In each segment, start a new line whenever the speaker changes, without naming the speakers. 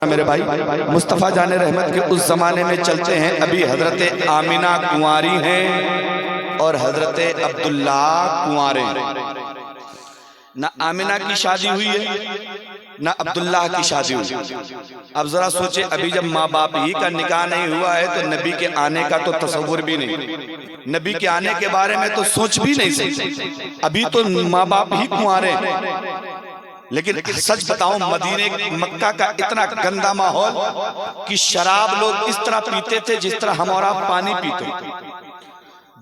मेरे भाई मुस्तफ़ा जाने रहमत के उस ज़माने में चलते हैं। अभी हज़रत आमिना कुंवारी हैं और हज़रत अब्दुल्ला कुंवारे। ना आमिना की शादी हुई है ना अब्दुल्ला की शादी हुई। अब जरा सोचे, अभी जब माँ बाप ही का निकाह नहीं हुआ है तो नबी के आने का तो तसव्वुर भी नहीं, नबी के आने के बारे में तो सोच भी नहीं सकते। अभी तो माँ बाप ही कुंवारे हैं। लेकिन सच बताऊं, मदीने मक्का का इतना गंदा माहौल कि शराब लोग इस तरह पीते थे जिस तरह हम और आप पानी पीते।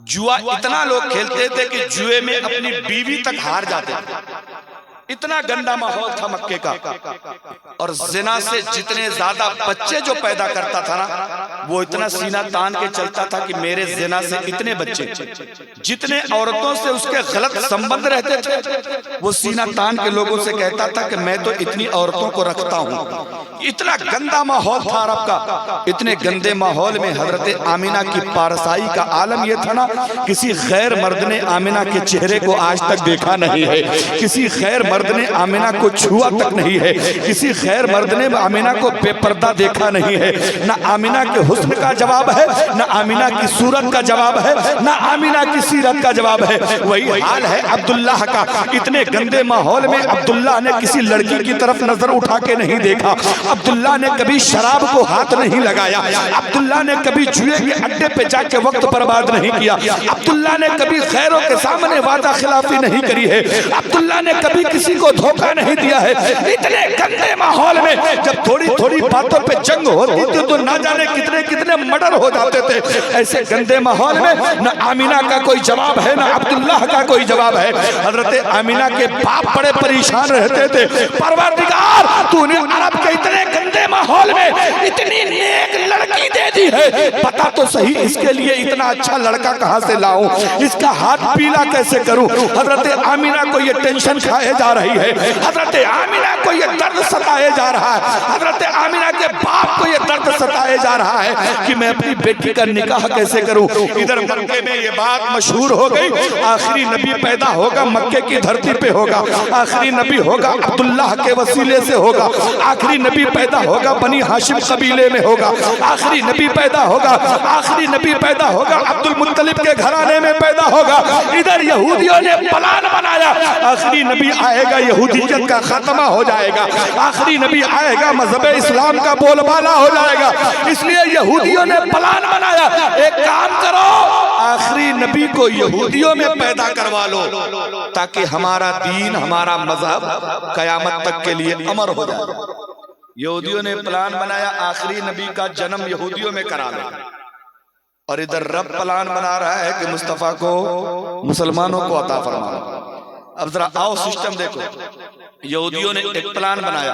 जुआ इतना लोग खेलते थे कि जुए में अपनी बीवी तक हार जाते थे। इतना गंदा माहौल था मक्के का। और जिना से जितने ज्यादा बच्चे जो पैदा करता था ना, वो इतना सीना तान के चलता था कि मेरे जिना से इतने बच्चे। जितने औरतों से उसके गलत संबंध रहते थे, वो सीना तान के लोगों से कहता था कि मैं तो इतनी औरतों को रखता हूँ। इतना गंदा माहौल था अरब का। इतने गंदे माहौल में हजरत आमिना की पारसाई का आलम यह था ना, किसी गैर मर्द ने आमिना के चेहरे को आज तक देखा नहीं है, किसी गैर मर्द ने आमिना को छुआ तक नहीं है, किसी गैर मर्द ने आमिना को बेपर्दा देखा नहीं है। ना आमिना के हुस्न का जवाब है, ना आमिना की सूरत का जवाब है, ना आमिना की सीरत का जवाब है। वही हाल है अब्दुल्ला का। इतने गंदे माहौल में अब्दुल्ला ने किसी लड़की की तरफ नजर उठा के नहीं देखा, अब्दुल्ला ने कभी शराब को हाथ नहीं लगाया, अब्दुल्ला ने कभी जुए के अड्डे पे जाके वक्त बर्बाद नहीं किया, अब्दुल्ला ने कभी गैरों के सामने वादा खिलाफी नहीं करी है, अब्दुल्ला ने कभी किसी को धोखा नहीं दिया है। इतने गंदे माहौल में जब थोड़ी थोड़ी बातों पे जंग होती थी तो ना जाने कितने कितने मर्डर हो जाते थे। ऐसे गंदे माहौल में न आमिना का कोई जवाब है, ना अब्दुल्ला का कोई जवाब है। हजरत आमिना के बाप बड़े परेशान रहते थे, परवरदिगार तूने अरब के इतने गंदे माहौल में इतनी नेक लड़की दे दी है, पता तो सही इसके लिए इतना अच्छा लड़का कहां से लाऊं, इसका हाथ पीला कैसे करूं। हजरत आमिना को ये टेंशन खाए जा रही है, हजरत आमिना को ये दर्द सताए जा रहा है, हजरत आमिना के बाप को ये दर्द सताए जा रहा है कि मैं अपनी बेटी का निकाह कैसे करूं। इधर मक्के में ये बात मशहूर हो गई, आखिरी नबी पैदा होगा मक्के की धरती पे होगा, आखिरी नबी होगा अब्दुल्ला के वसीले से होगा, आखिरी नबी पैदा होगा बनी हाशिम कबीले में होगा, आखिरी नबी पैदा होगा, आखिरी नबी पैदा होगा अब्दुल मुत्तलिब के घराने में पैदा होगा। इधर यहूदियों ने प्लान बनाया, आखिरी नबी आएगा यहूदियत का खात्मा हो जाएगा, आखिरी नबी आएगा मजहब इस्लाम का बोलबाला हो जाएगा। इसलिए यहूदियों ने प्लान बनाया, एक काम करो आखिरी नबी को यहूदियों में पैदा करवा लो ताकि हमारा दीन हमारा मजहब कयामत तक के लिए अमर हो जाए। यहूदियों ने प्लान बनाया आखिरी नबी का जन्म यहूदियों में करा लो, और इधर रब प्लान बना रहा है कि मुस्तफा को मुसलमानों को अता फरमाओ। अब जरा आओ सिस्टम देखो, यहूदियों ने एक प्लान बनाया।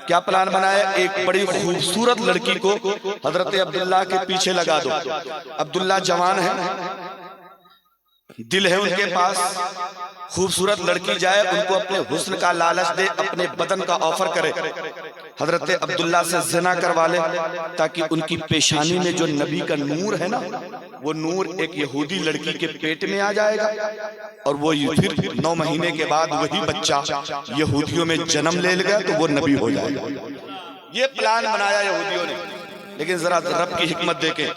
क्या प्लान बनाया? एक बड़ी खूबसूरत लड़की को हजरत अब्दुल्ला के पीछे लगा दो। अब्दुल्ला जवान है, दिल है उनके पास, खूबसूरत लड़की जाए उनको अपने हुस्न का लालच दे, अपने बदन का ऑफर करे, हजरत अब्दुल्ला से ज़िना करवा ले ताकि उनकी पेशानी में जो नबी का नूर है ना, वो नूर एक यहूदी लड़की के पेट में आ जाएगा और वो फिर 9 महीने के बाद वही बच्चा यहूदियों में जन्म ले लेगा तो वो नबी हो जाएगा। ये प्लान बनाया यहूदियों ने। लेकिन जरा रब की हिकमत देखें।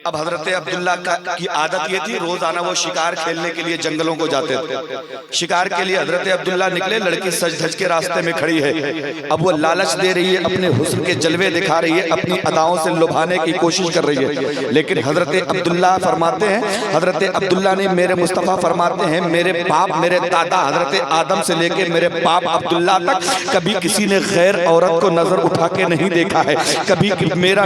अब हजरत अब्दुल्ला की आदत ये थी, रोजाना वो शिकार खेलने के लिए जंगलों को जाते थे। शिकार के लिए हजरत अब्दुल्ला निकले, लड़की सज धज के रास्ते में खड़ी है। अब वो लालच दे रही है, अपने हुस्न के जलवे दिखा रही है, अपनी अदाओं से लुभाने की कोशिश कर रही है। लेकिन हजरत अब्दुल्ला फरमाते हैं, हजरत अब्दुल्ला ने मेरे मुस्तफ़ा फरमाते हैं, मेरे बाप मेरे दादा हजरत आदम से लेके मेरे बाप अब्दुल्ला तक कभी किसी ने गैर औरत को नजर उठा के नहीं देखा है। कभी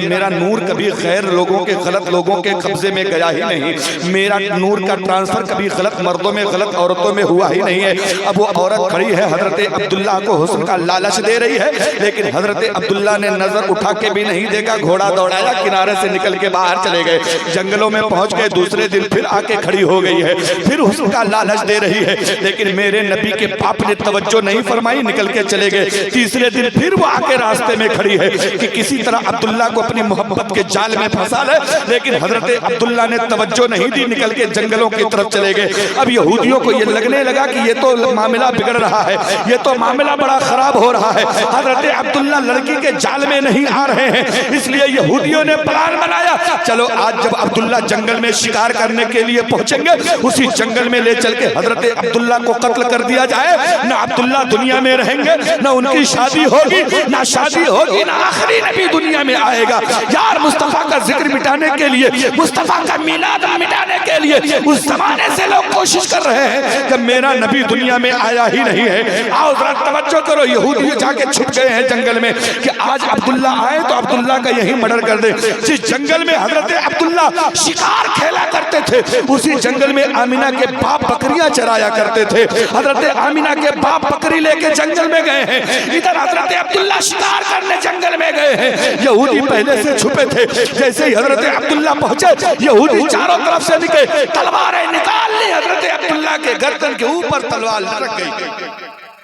मेरा नूर कभी गैर लोगों के गलत लोगों के कब्जे में गया ही नहीं। मेरा नूर का ट्रांसफर कभी गलत मर्दों में गलत औरतों में हुआ ही नहीं है। अब वो औरत खड़ी है, हजरत अब्दुल्ला को हुस्न का लालच दे रही है, लेकिन हजरत अब्दुल्ला ने नजर उठा के भी नहीं देखा। घोड़ा दौड़ाया, किनारे से निकल के बाहर चले गए, जंगलों में पहुंच गए। दूसरे दिन फिर आके खड़ी हो गई है, फिर हुस्न का लालच दे रही है, लेकिन मेरे नबी के बाप ने तवज्जो नहीं फरमाई, निकल के चले गए। तीसरे दिन फिर वो आके रास्ते में खड़ी है कि किसी तरह अब्दुल्ला को अपनी मोहब्बत के जाल में फंसा ले, लेकिन हजरत अब्दुल्ला ने तवज्जो नहीं दी, निकल के जंगलों की तरफ चले गए। अब यहूदियों को ये लगने लगा कि ये तो मामला बिगड़ रहा है, ये तो मामला बड़ा खराब हो रहा है, हजरत अब्दुल्ला लड़की के जाल में नहीं आ रहे हैं। इसलिए यहूदियों ने प्लान बनाया, चलो आज जब अब्दुल्ला जंगल में शिकार करने के लिए पहुंचेंगे, उसी जंगल में ले चल के हजरत अब्दुल्ला को कत्ल कर दिया जाए। ना अब्दुल्ला दुनिया में रहेंगे, ना उनकी शादी होगी, ना शादी होगी, ना आखिरी नबी दुनिया में आएगा। यार मुस्तफा का जिक्र मिटाने के लिए, मुस्तफा का मिलाद मिटाने के लिए उस जमाने से लोग कोशिश कर रहे हैं कि मेरा नबी दुनिया में आया ही नहीं है। आओ जरा तवज्जो करो, यहूदी जाके छुप गए हैं जंगल में कि आज अब्दुल्ला आए तो अब्दुल्ला का यही मर्डर कर दे। जिस जंगल में हजरत अब्दुल्ला शिकार खेला करते थे, उसी जंगल में आमिना के बाप बकरियां चराया करते थे। हजरत आमिना के बाप बकरी लेके जंगल में गए हैं, इधर हजरत अब्दुल्ला शिकार करने जंगल में गए हैं। यहूदी पहले से छुपे थे, जैसे ही हजरत अब्दुल्ला पहुंचे यहूदी चारों तरफ से निकले, तलवारें निकाल ली, हजरत अब्दुल्ला के गर्दन के ऊपर तलवार लटक गई।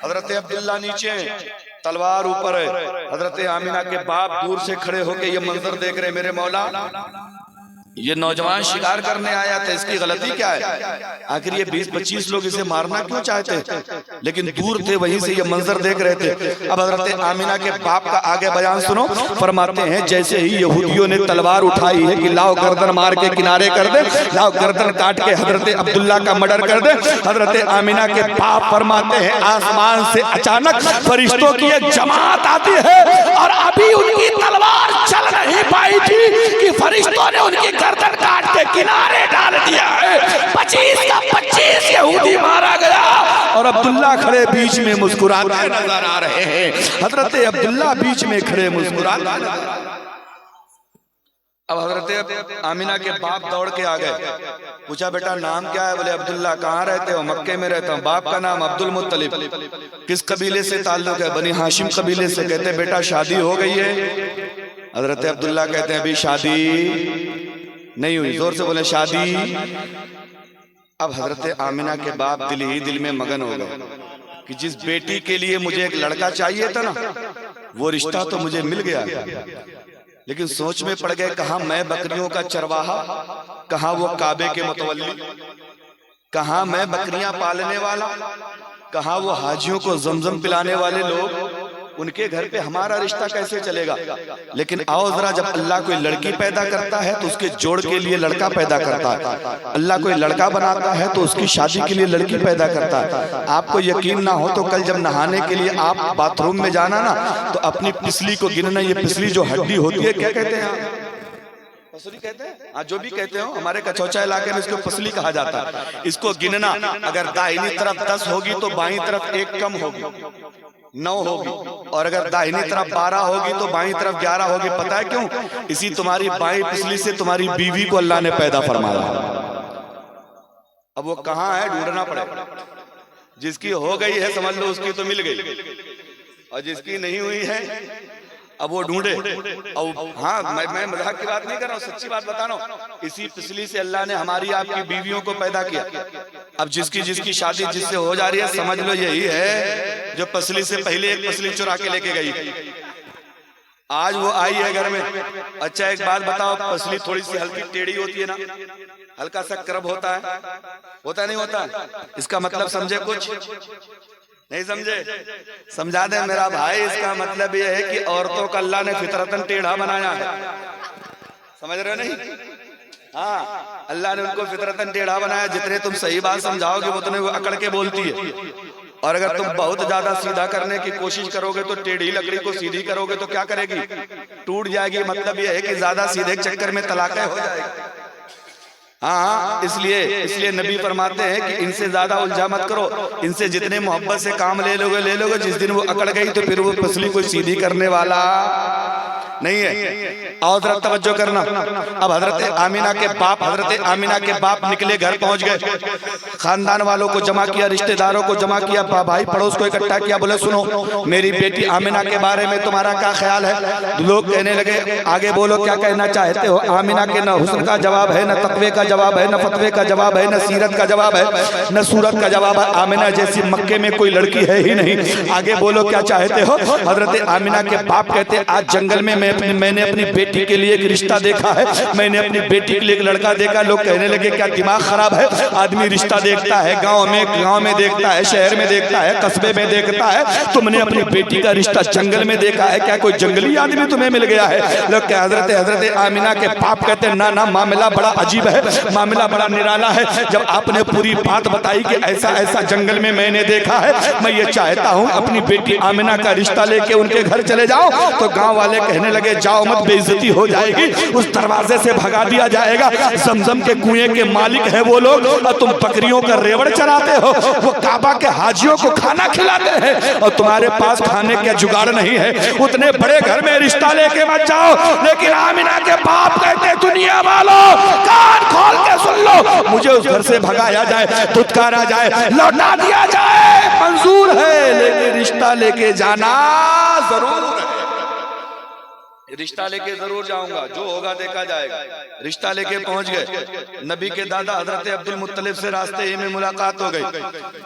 हजरत अब्दुल्ला नीचे, तलवार ऊपर है। हजरत आमिना के बाप दूर से खड़े होके ये मंजर देख रहे, मेरे मौला ये नौजवान शिकार करने आया था, इसकी गलती क्या है? आखिर ये 20-25 लोग इसे मारना क्यों चाहते, लेकिन दूर थे, वहीं से ये मंजर देख रहे थे। अब हजरत आमिना के बाप का आगे बयान सुनो। फरमाते हैं जैसे ही यहूदियों ने तलवार उठाई है कि लाओ गर्दन मार के किनारे कर दे, लाओ गर्दन काट के हजरत अब्दुल्ला का मर्डर कर दे, हजरत आमिना के बाप फरमाते हैं आसमान से अचानक फरिश्तों की एक जमात आती है, और अभी उनकी तलवार चल नहीं पाई थी कि फरिश्तों ने उनकी गर्दन काट के किनारे डाल दिया है। 25 का 25 यहूदी मारा गया, और अब्दुल्ला खड़े बीच में मुस्कुराते नजर आ रहे हैं। हजरत अब्दुल्ला बीच में खड़े मुस्कुराते। अब हजरत आमिना के बाप दौड़ के आ गए, पूछा बेटा नाम क्या है? बोले अब्दुल्ला। कहाँ रहते हो? मक्के में रहता हूँ। बाप का नाम अब्दुल मुत्तलिब। किस कबीले से ताल्लुक है? बनी हाशिम कबीले से। कहते बेटा शादी हो गई है? हजरत अब्दुल्ला कहते हैं अभी शादी नहीं हुई। जोर से बोले शादी। अब हजरत आमिना के बाप दिल ही दिल में मगन हो गए कि जिस बेटी के लिए मुझे एक लड़का चाहिए था ना, वो रिश्ता तो मुझे मिल गया, लेकिन सोच में पड़ गए कहाँ मैं बकरियों का चरवाहा, कहाँ वो काबे के मुतवल्ली, कहाँ मैं बकरियां पालने वाला, कहाँ वो हाजियों को जमजम पिलाने वाले लोग, उनके घर पे हमारा रिश्ता कैसे चलेगा। लेकिन आओ जरा, जब अल्लाह कोई लड़की पैदा करता है तो उसके जोड़ के लिए लड़का पैदा करता है, अल्लाह कोई लड़का बनाता है तो उसकी शादी के लिए लड़की पैदा करता है। आपको यकीन ना हो तो कल जब नहाने के लिए आप बाथरूम में जाना ना, तो अपनी पिछली को गिनना। ये पिछली जो हड्डी होती है, क्या कहते हैं? पसली कहते हैं। हाँ, जो भी कहते हो, हमारे कचौचा इलाके में इसको पसली कहा जाता है। इसको गिनना, अगर दाहिनी तरफ 10 होगी तो बाईं तरफ 1 कम होगी, 9 होगी, और अगर दाहिनी तरफ 12 होगी तो बाईं तरफ 11 होगी। पता है क्यों? इसी तुम्हारी बाईं पिछली से तुम्हारी बीवी को अल्लाह ने पैदा फरमाया। अब वो कहाँ है, ढूंढना पड़ेगा। जिसकी हो गई है समझ लो उसकी तो मिल गई, और जिसकी नहीं हुई है अब वो ढूंढे। और हाँ, मैं मजाक की बात नहीं कर रहा हूँ, सच्ची बात बता रहा हूँ। इसी पिछली से अल्लाह ने हमारी आपकी बीवियों को पैदा किया। अब जिसकी शादी जिससे हो जा रही है, समझ लो यही है जो पसली से पहले एक पसली चुरा के लेके गई। आज वो आई है घर में। अच्छा एक बात बताओ, पसली थोड़ी सी हल्की टेढ़ी होती है ना, हल्का सा करब होता है नहीं होता? इसका मतलब समझे? कुछ नहीं समझे? समझा दे मेरा भाई। इसका मतलब यह है कि औरतों का अल्लाह ने फितरतन टेढ़ा बनाया है। समझ रहे हो नहीं? हाँ, अल्लाह ने उनको फितरतन टेढ़ा बनाया। जितने तुम सही बात समझाओगे उतने वो अकड़ के बोलती है, और अगर तुम बहुत ज्यादा सीधा करने की कोशिश करोगे तो टेढ़ी लकड़ी को सीधी करोगे तो क्या करेगी? टूट जाएगी। मतलब यह है कि ज्यादा सीधे चक्कर में तलाक़ हो जाएगी। हाँ, इसलिए नबी फरमाते हैं कि इनसे ज्यादा उलझा मत करो, इनसे जितने मोहब्बत से काम ले लोगे, जिस दिन वो अकड़ गई तो फिर वो पसली कोई सीधी करने वाला नहीं है। और जरा तवज्जो करना। अब हजरत आमिना के बाप निकले, घर पहुंच गए, खानदान वालों को जमा किया, रिश्तेदारों को जमा किया, भाई पड़ोस को इकट्ठा किया। बोले सुनो, मेरी बेटी आमिना के बारे में तुम्हारा क्या ख्याल है? लोग कहने लगे आगे बोलो, क्या कहना चाहते हो? आमिना के न हुस्न का जवाब है, न तकवे का जवाब है, न फतवे का जवाब है, न सीरत का जवाब है, न सूरत का जवाब है। आमिना जैसी मक्के में कोई लड़की है ही नहीं। आगे बोलो क्या चाहते हो? हजरत आमिना के बाप कहते आज जंगल में मैंने अपनी बेटी के लिए एक रिश्ता देखा है, मैंने अपनी बेटी के लिए एक लड़का देखा। लोग कहने लगे क्या दिमाग खराब है? आदमी रिश्ता देखता है, गांव में देखता है, शहर में देखता है, कस्बे में देखता है, तुमने अपनी बेटी का रिश्ता जंगल में देखा है क्या? कोई जंगली आदमी तुम्हें मिल गया है? लोग क्या हजरत आमिना के बाप कहते हैं ना ना, मामला बड़ा अजीब है, मामला बड़ा निराला है। जब आपने पूरी बात बताई कि ऐसा ऐसा जंगल में मैंने देखा है, मैं ये चाहता हूँ अपनी बेटी आमिना का रिश्ता लेके उनके घर चले जाओ, तो गांव वाले कहने लगे जाओ मत, बेइज्जती हो जाएगी, उस दरवाजे से भगा दिया जाएगा। जमजम के कुएं के मालिक है वो लोग, और तुम बकरियों का रेवड़ चराते हो, वो काबा के हाजियों को खाना खिलाते हैं और तुम्हारे पास खाने का जुगाड़ नहीं है। उतने बड़े घर में रिश्ता लेके मत जाओ। लेकिन आमिना के बाप कहते दुनिया वालों कान खोल के सुन लो, मुझे उस घर से भगाया जाए, धुतकारा जाए, लौटा दिया जाए, मंजूर है, लेकिन रिश्ता लेके जाना जरूर है। रिश्ता लेके जरूर जाऊंगा, जो होगा देखा जाएगा। रिश्ता लेके पहुंच गए। नबी के दादा हजरत अब्दुल मुत्तलिब से रास्ते ही में मुलाकात हो गई।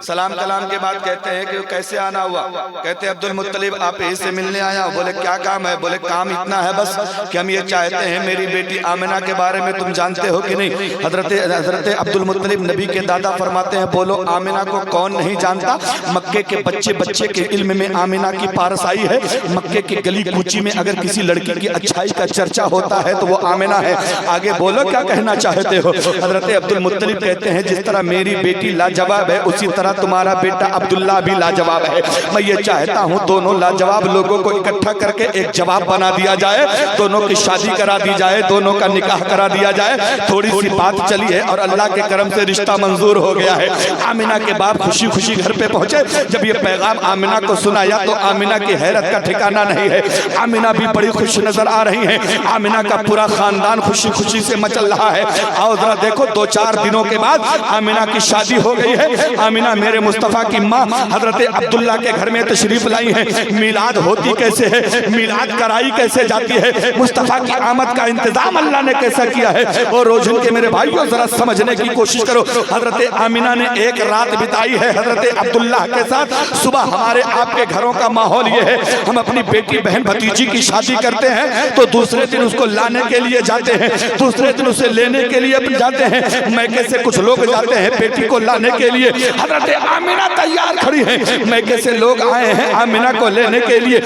सलाम कलाम के बाद कहते हैं कि कैसे आना हुआ? कहते अब्दुल मुत्तलिब आप यहीं से मिलने आया? बोले क्या काम है? बोले काम इतना है बस कि हम ये चाहते हैं मेरी बेटी आमिना के बारे में तुम जानते हो कि नहीं? हजरत अब्दुल मुत्तलिब नबी के दादा फरमाते हैं बोलो आमिना को कौन नहीं जानता? मक्के के बच्चे के इल्म में आमिना की पारसाई है। मक्के की गली कूची में अगर किसी लड़की की अच्छाई का चर्चा होता है तो वो आमिना है। आगे बोलो क्या कहना चाहते हो? हजरत अब्दुल मुत्तलिब कहते हैं जिस तरह मेरी बेटी लाजवाब है उसी तरह तुम्हारा बेटा अब्दुल्ला भी लाजवाब है। मैं ये चाहता हूँ दोनों लाजवाब लोगों को इकट्ठा करके एक जवाब बना दिया जाए, दोनों की शादी करा दी जाए, दोनों का निकाह करा दिया जाए। थोड़ी सी बात चली है और अल्लाह के करम से रिश्ता मंजूर हो गया है। आमिना के बाप खुशी खुशी घर पे पहुंचे। जब ये पैगाम आमिना को सुनाया तो आमिना की हैरत का ठिकाना नहीं है। आमिना भी बड़ी खुश नजर आ रही हैं। आमिना का पूरा खानदान खुशी खुशी से मचल रहा है। आओ जरा देखो 2-4 दिनों के बाद आमिना की शादी हो गई है। आमिना मेरे मुस्तफ़ा की माँ हजरत अब्दुल्ला के घर में तशरीफ लाई है। मिलाद होती कैसे है, मिलाद कराई कैसे जाती है, मुस्तफ़ा की आमद का इंतजाम अल्लाह ने कैसा किया है। और रोज़न के मेरे भाइयों जरा समझने की कोशिश करो। हजरत आमिना ने एक रात बिताई है हजरत अब्दुल्ला के साथ। सुबह हमारे आपके घरों का माहौल ये है, हम अपनी बेटी बहन भतीजी की शादी करते हैं तो दूसरे दिन उसको लाने के लिए जाते हैं, दूसरे दिन उसे लेने के लिए जाते हैं। मैके से कुछ लोग जाते हैं बेटी को लाने के लिए। हजरत आमिना तैयार खड़ी है, मैके से लोग आए हैं आमिना को लेने के लिए।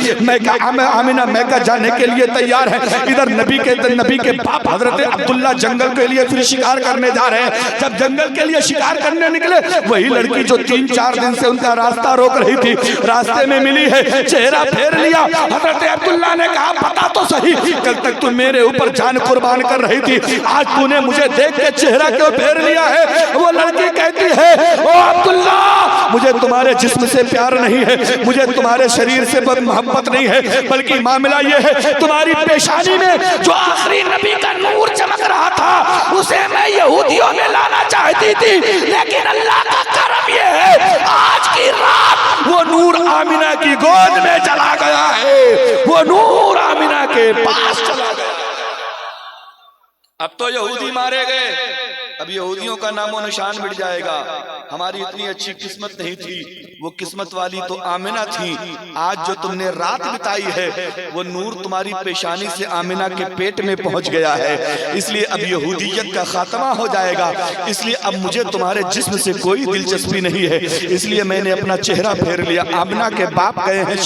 आमिना मैका जाने के लिए तैयार है। इधर नबी के बाप हजरत अब्दुल्ला जंगल के लिए फिर शिकार करने जा रहे हैं। जब जंगल के लिए शिकार करने निकले वही लड़की जो 3-4 दिन से उनका रास्ता रोक रही थी रास्ते में मिली है, चेहरा फेर लिया। हजरत अब्दुल्ला ने कहा पता तो सही, कल तक तू मेरे ऊपर जान कुर्बान कर रही थी, आज तूने मुझे देख के चेहरा क्यों फेर लिया है? वो लड़की कहती है ओ अब्दुल्ला मुझे तुम्हारे जिस्म से प्यार नहीं है, मुझे तुम्हारे शरीर से मोहब्बत नहीं है, बल्कि मामला ये है तुम्हारी पेशानी में जो आखिरी नबी का नूर चमक रहा था उसे मैं यहूदियों में लाना चाहती थी, लेकिन अल्लाह का करम ये है आज की रात वो नूर आमिना की गोद में चला गया है, वो नूर आमिना के पास चला गया। अब तो यहूदी मारे गए, अब यहूदियों का नामो निशान मिट जाएगा। हमारी इतनी अच्छी किस्मत नहीं थी, वो किस्मत वाली तो आमिना थी। आज जो तुमने रात बिताई है वो नूर तुम्हारी पेशानी से आमिना के पेट में पहुंच गया है, इसलिए अब यहूदियत का खात्मा हो जाएगा। इसलिए अब मुझे तुम्हारे जिस्म से कोई दिलचस्पी नहीं है, इसलिए मैंने अपना चेहरा फेर लिया। आमिना के बाप गए हैं,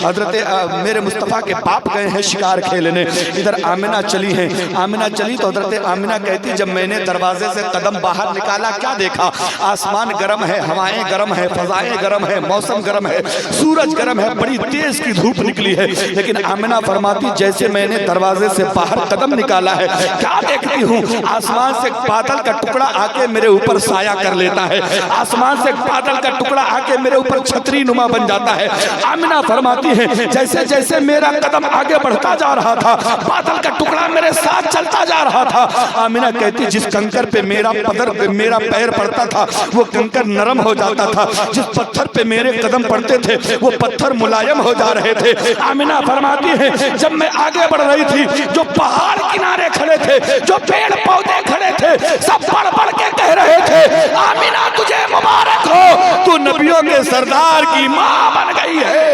हजरत मेरे मुस्तफ़ा के बाप गए हैं शिकार खेलने। इधर आमिना चली है, आमिना चली तो हजरत आमिना कहती जब मैंने दरवाजे से कदम बाहर निकाला क्या देखा? आसमान गर्म है, हवाएं गर्म है, फजाएं गर्म है, मौसम गर्म है, सूरज गर्म है, बड़ी तेज की धूप निकली है। लेकिन आमिना फरमाती जैसे मैंने दरवाजे से बाहर कदम निकाला है क्या देखती हूँ? आसमान से बादल का टुकड़ा आके मेरे ऊपर साया कर लेता है, आसमान से बादल का टुकड़ा आके मेरे ऊपर छतरी नुमा बन जाता है। आमिना फरमाती है जैसे जैसे मेरा कदम आगे बढ़ता जा रहा था बादल का टुकड़ा मेरे साथ चलता जा रहा था। आमिना कहती जिस कंकर पे मेरा पैर पड़ता था वो कंकर नरम हो जाता था, जिस पत्थर पे मेरे कदम पड़ते थे वो पत्थर मुलायम हो जा रहे थे। आमिना फरमाती है जब मैं आगे बढ़ रही थी जो पहाड़ किनारे खड़े थे, जो पेड़ पौधे खड़े थे, सब बढ़ बढ़ के कह रहे थे आमिना तुझे मुबारक हो, तू नबियों के सरदार की माँ बन गई है,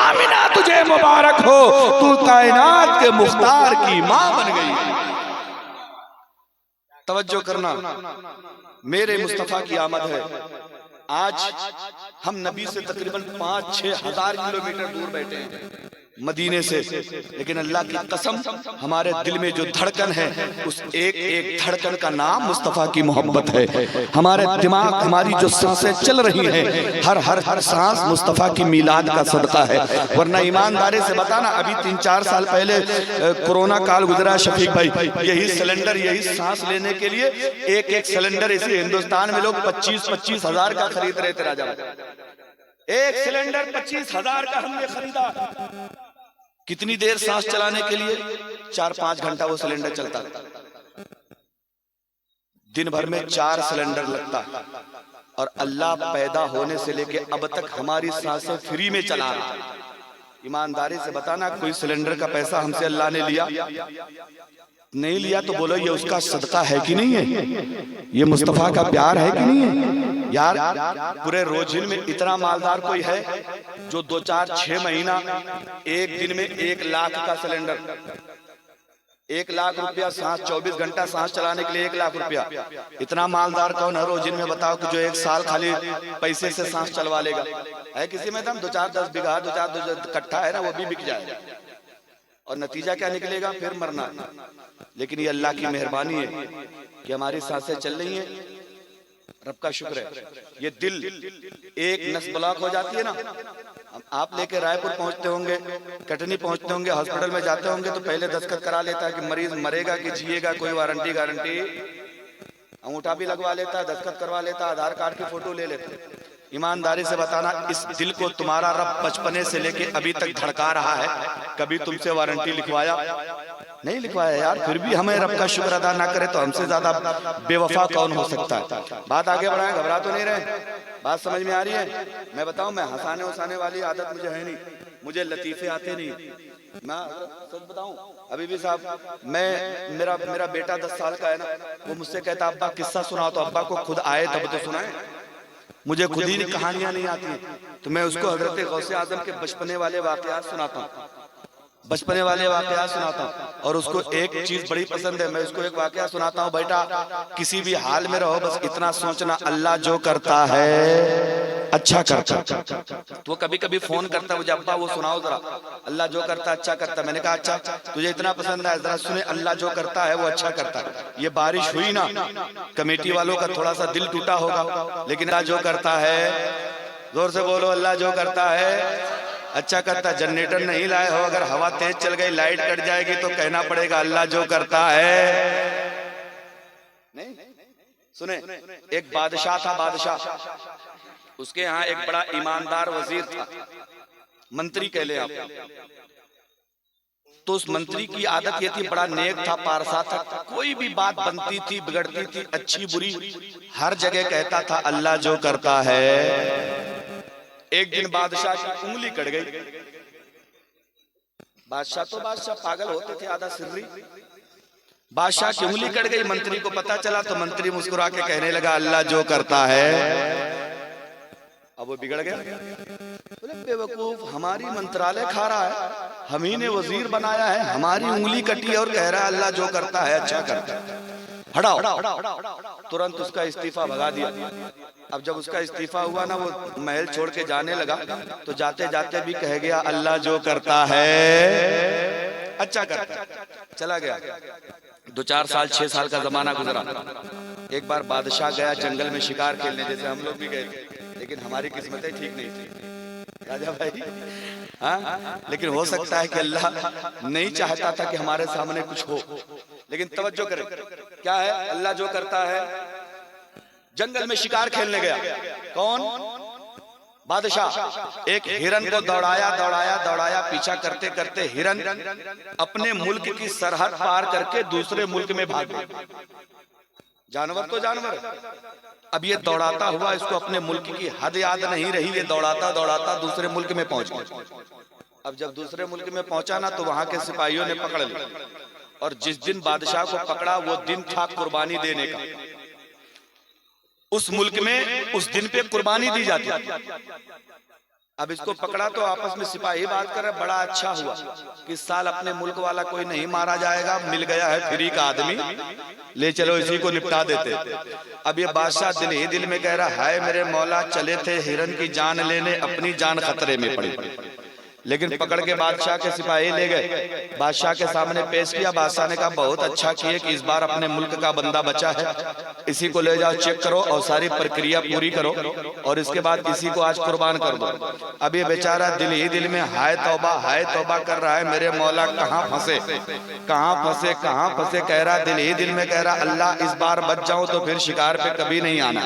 आमिना तुझे मुबारक हो, तू कायनात के मुख्तार की मां बन गई। तवज्जो करना, मेरे मुस्तफा की आमद है। आज हम नबी से तकरीबन 5-6 हजार किलोमीटर दूर बैठे हैं मदीने से, लेकिन अल्लाह की कसम हमारे दिल में जो धड़कन है उस एक एक धड़कन का नाम मुस्तफ़ा की मोहब्बत है। हमारे दिमाग, हमारी जो सांसें चल रही हैं, हर हर हर सांस मुस्तफ़ा की मीलाद का सदका है। वरना ईमानदारी से बताना, अभी 3-4 साल पहले कोरोना काल गुजरा शफीक भाई, यही सिलेंडर, यही सांस लेने के लिए एक एक सिलेंडर इसी हिंदुस्तान में लोग 25-25 हजार का खरीद रहे थे। राजा, एक सिलेंडर 25 हजार का हमने खरीदा। कितनी देर सांस चलाने के लिए? 4-5 घंटा वो सिलेंडर चलता। दिन भर में 4 सिलेंडर लगता। और अल्लाह पैदा होने से लेके अब तक हमारी सांसें फ्री में चला रहा है। ईमानदारी से बताना, कोई सिलेंडर का पैसा हमसे अल्लाह ने लिया? नहीं लिया। तो बोलो ये उसका सदका है कि नहीं है? ये मुस्तफा का प्यार है कि नहीं है? यार पूरे रोजिन में इतना मालदार कोई है जो 2-4-6 महीना एक दिन में 1 लाख का सिलेंडर, 1 लाख रुपया सांस, 24 घंटा सांस चलाने के लिए 1 लाख रुपया। इतना मालदार कौन है रोजिन में? बताओ कि जो 1 साल खाली पैसे से सांस चलवा लेगा। है किसी में? दम 2-4-10 बीघा, 2-4 कट्ठा है ना, वो भी बिक जाए और नतीजा क्या निकलेगा? फिर मरना। लेकिन ये अल्लाह की मेहरबानी है कि हमारी सांसें चल रही हैं। रब का शुक्र है। ये दिल एक नस ब्लॉक हो जाती है ना, आप लेके रायपुर पहुंचते होंगे, कटनी पहुंचते होंगे, हॉस्पिटल में जाते होंगे, तो पहले दस्तखत करा लेता है कि मरीज मरेगा कि जिएगा, कोई वारंटी गारंटी, अंगूठा भी लगवा लेता है, दस्तखत करवा लेता, आधार कार्ड की फोटो ले लेता। ईमानदारी से बताना, इस दिल को तुम्हारा रब बचपने से लेके अभी तक धड़का रहा है। कभी तुमसे वारंटी लिखवाया? नहीं लिखवाया यार। फिर भी हमें रब का शुक्र अदा ना करे तो हमसे ज्यादा बेवफा कौन हो सकता है। बात आगे बढ़ाएं, घबरा तो नहीं रहे? बात समझ में आ रही है? मैं बताऊं, मैं हंसाने उसाने वाली आदत मुझे है नहीं, मुझे लतीफे आते नहीं। मैं सच बताऊं, अभी भी साहब, मेरा बेटा 10 साल का है ना, वो मुझसे कहता अब्बा किस्सा सुनाओ, तो अब्बा को खुद आए तब तो सुनाए, मुझे खुद ही कहानियां नहीं आती। तो मैं उसको हजरत गौसे आजम के बचपने वाले वाकयात सुनाता हूँ, बचपने वाले वाकयात सुनाता हूँ। और उसको एक चीज बड़ी पसंद है, मैं उसको एक वाकया सुनाता हूँ, बेटा किसी भी हाल में रहो, बस इतना सोचना, अल्लाह जो करता है अच्छा करता। तो कभी कभी फोन करता मुझे, अब्बा वो सुनाओ जरा, अल्लाह जो करता अच्छा करता। मैंने कहा अच्छा, तुझे इतना पसंद है, जरा सुने, अल्लाह जो करता है वो अच्छा करता है। ये बारिश हुई ना, कमेटी वालों का थोड़ा सा दिल टूटा होगा, लेकिन अल्लाह जो करता है, जोर से बोलो, अल्लाह जो करता है अच्छा करता। जनरेटर नहीं लाए हो, अगर हवा तेज चल गई, लाइट कट जाएगी, तो कहना पड़ेगा अल्लाह जो करता है। नहीं सुने, एक बादशाह था, बादशाह, उसके यहाँ एक बड़ा ईमानदार वजीर था, मंत्री कह ले आप। तो उस मंत्री की आदत ये थी, बड़ा नेक था, पारसा था, कोई भी बात बनती थी, बिगड़ती थी, अच्छी बुरी, हर जगह कहता था अल्लाह जो करता है। एक दिन बादशाह की उंगली कट गई। बादशाह तो बादशाह, पागल होते थे, आधा सिर्री। बादशाह की उंगली कट गई, मंत्री को पता चला, तो मंत्री मुस्कुरा के कहने लगा अल्लाह जो करता है। अब वो बिगड़ गया, बोले बेवकूफ, हमारी मंत्रालय खा रहा है, हम ही ने वजीर बनाया है, हमारी उंगली कटी और कह रहा है अल्लाह जो करता है अच्छा करता है, हटाओ। तुरंत उसका इस्तीफा भगा दिया। अब जब उसका इस्तीफा हुआ ना, वो महल छोड़ के जाने लगा, तो जाते जाते भी कह गया अल्लाह जो करता है अच्छा करता है, चला गया। 2-4 साल 6 साल का जमाना गुजरा। एक बार बादशाह गया जंगल में शिकार खेलने, जैसे हम लोग भी गए, लेकिन हमारी किस्मतें ठीक नहीं थी राजा भाई। हाँ, लेकिन हो सकता है कि अल्लाह नहीं चाहता था कि हमारे सामने कुछ हो। लेकिन तवज्जो करें, क्या है अल्लाह जो करता है। जंगल में शिकार खेलने गया, कौन? बादशाह। एक हिरन को दौड़ाया दौड़ाया दौड़ाया, पीछा करते करते हिरन अपने मुल्क की सरहद पार करके दूसरे मुल्क में भाग गया। जानवर तो जानवर, अब ये दौड़ाता हुआ, इसको अपने मुल्क की हद याद नहीं रही, ये दौड़ाता दौड़ाता दूसरे मुल्क में पहुंच गया। अब जब दूसरे मुल्क में पहुंचा ना, तो वहां के सिपाहियों ने पकड़ लिया, और जिस दिन बादशाह को पकड़ा वो दिन था कुर्बानी देने का। उस मुल्क में उस दिन पे कुर्बानी दी जाती है। अब इसको पकड़ा तो आपस में सिपाही बात कर रहे, बड़ा अच्छा हुआ कि इस साल अपने मुल्क वाला कोई नहीं मारा जाएगा, मिल गया है फ्री का आदमी, ले चलो इसी को निपटा देते। अब ये बादशाह दिल ही दिल में कह रहा है मेरे मौला चले थे हिरन की जान लेने, अपनी जान खतरे में पड़ी, लेकिन पकड़ के बादशाह के सिपाही ले गए, बादशाह के सामने पेश किया। बादशाह ने कहा बहुत अच्छा किए कि इस बार अपने मुल्क का बंदा बचा है, इसी को ले जाओ चेक करो और सारी प्रक्रिया पूरी करो और इसके बाद इसी को आज कुर्बान कर दो। अब ये बेचारा दिल ही दिल में हाय तौबा कर रहा है, मेरे मौला कहाँ फंसे कहाँ फंसे कह रहा, दिल ही दिल में कह रहा अल्लाह इस बार बच जाऊं तो फिर शिकार पे कभी नहीं आना।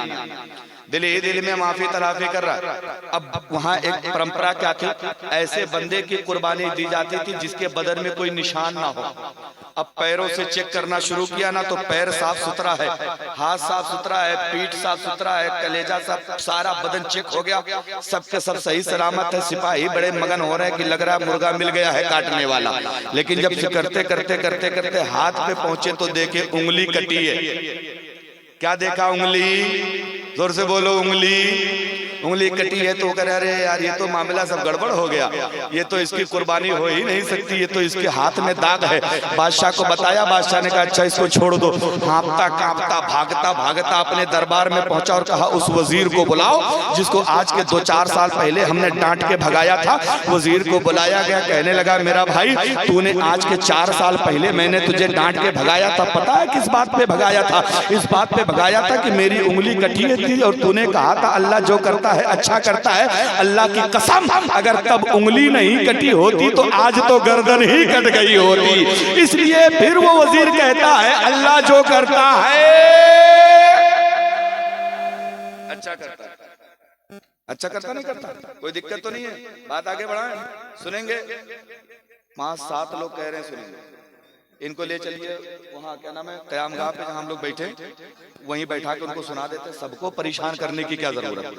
दिल ही दिल में माफी तलाफी कर रहा। अब वहाँ एक परंपरा क्या थी, ऐसे बंदे की कुर्बानी दी जाती थी जिसके बदन में कोई निशान ना हो। अब पैरों से चेक करना शुरू किया ना तो पैर साफ सुथरा है, हाथ साफ सुथरा है, पीठ साफ सुथरा है, कलेजा सब सारा बदन चेक हो गया, सबके सब सही सलामत है। सिपाही बड़े मगन हो रहे हैं कि लग रहा है मुर्गा मिल गया है काटने वाला, लेकिन जब से करते करते करते करते हाथ पे पहुंचे तो देखे उंगली कटी है। क्या देखा? उंगली, जोर से बोलो, उंगली कटी है। तो कह अरे यार ये तो मामला सब गड़बड़ हो गया, ये तो इसकी कुर्बानी हो ही नहीं सकती, ये तो इसके हाथ में दाग है। बादशाह को बताया, बादशाह ने कहा अच्छा इसको छोड़ दो। हाँफता कांपता भागता अपने दरबार में पहुंचा और कहा उस वजीर को बुलाओ जिसको आज के 2-4 साल पहले हमने डांट के भगाया था। वजीर को बुलाया गया, कहने लगा मेरा भाई तूने आज के 4 साल पहले मैंने तुझे डांट के भगाया था, पता है किस बात पे भगाया था? इस बात पे भगाया था कि मेरी उंगली कटी थी और तूने कहा था अल्लाह जो करता है अच्छा करता है। अल्लाह की कसम अगर तब उंगली नहीं कटी होती तो आज तो गर्दन ही कट गई होती। इसलिए फिर वो वजीर कहता है अल्लाह जो करता है अच्छा करता है। अच्छा करता नहीं करता, कोई दिक्कत तो नहीं है। बात आगे बढ़ाएं, सुनेंगे। 5-7 लोग कह रहे हैं सुनेंगे। इनको ले चलिए वहाँ क्या नाम है क़यामगाह पे जहाँ हम लोग बैठे, वहीं बैठा के उनको सुना देते। सबको परेशान करने की क्या जरूरत है?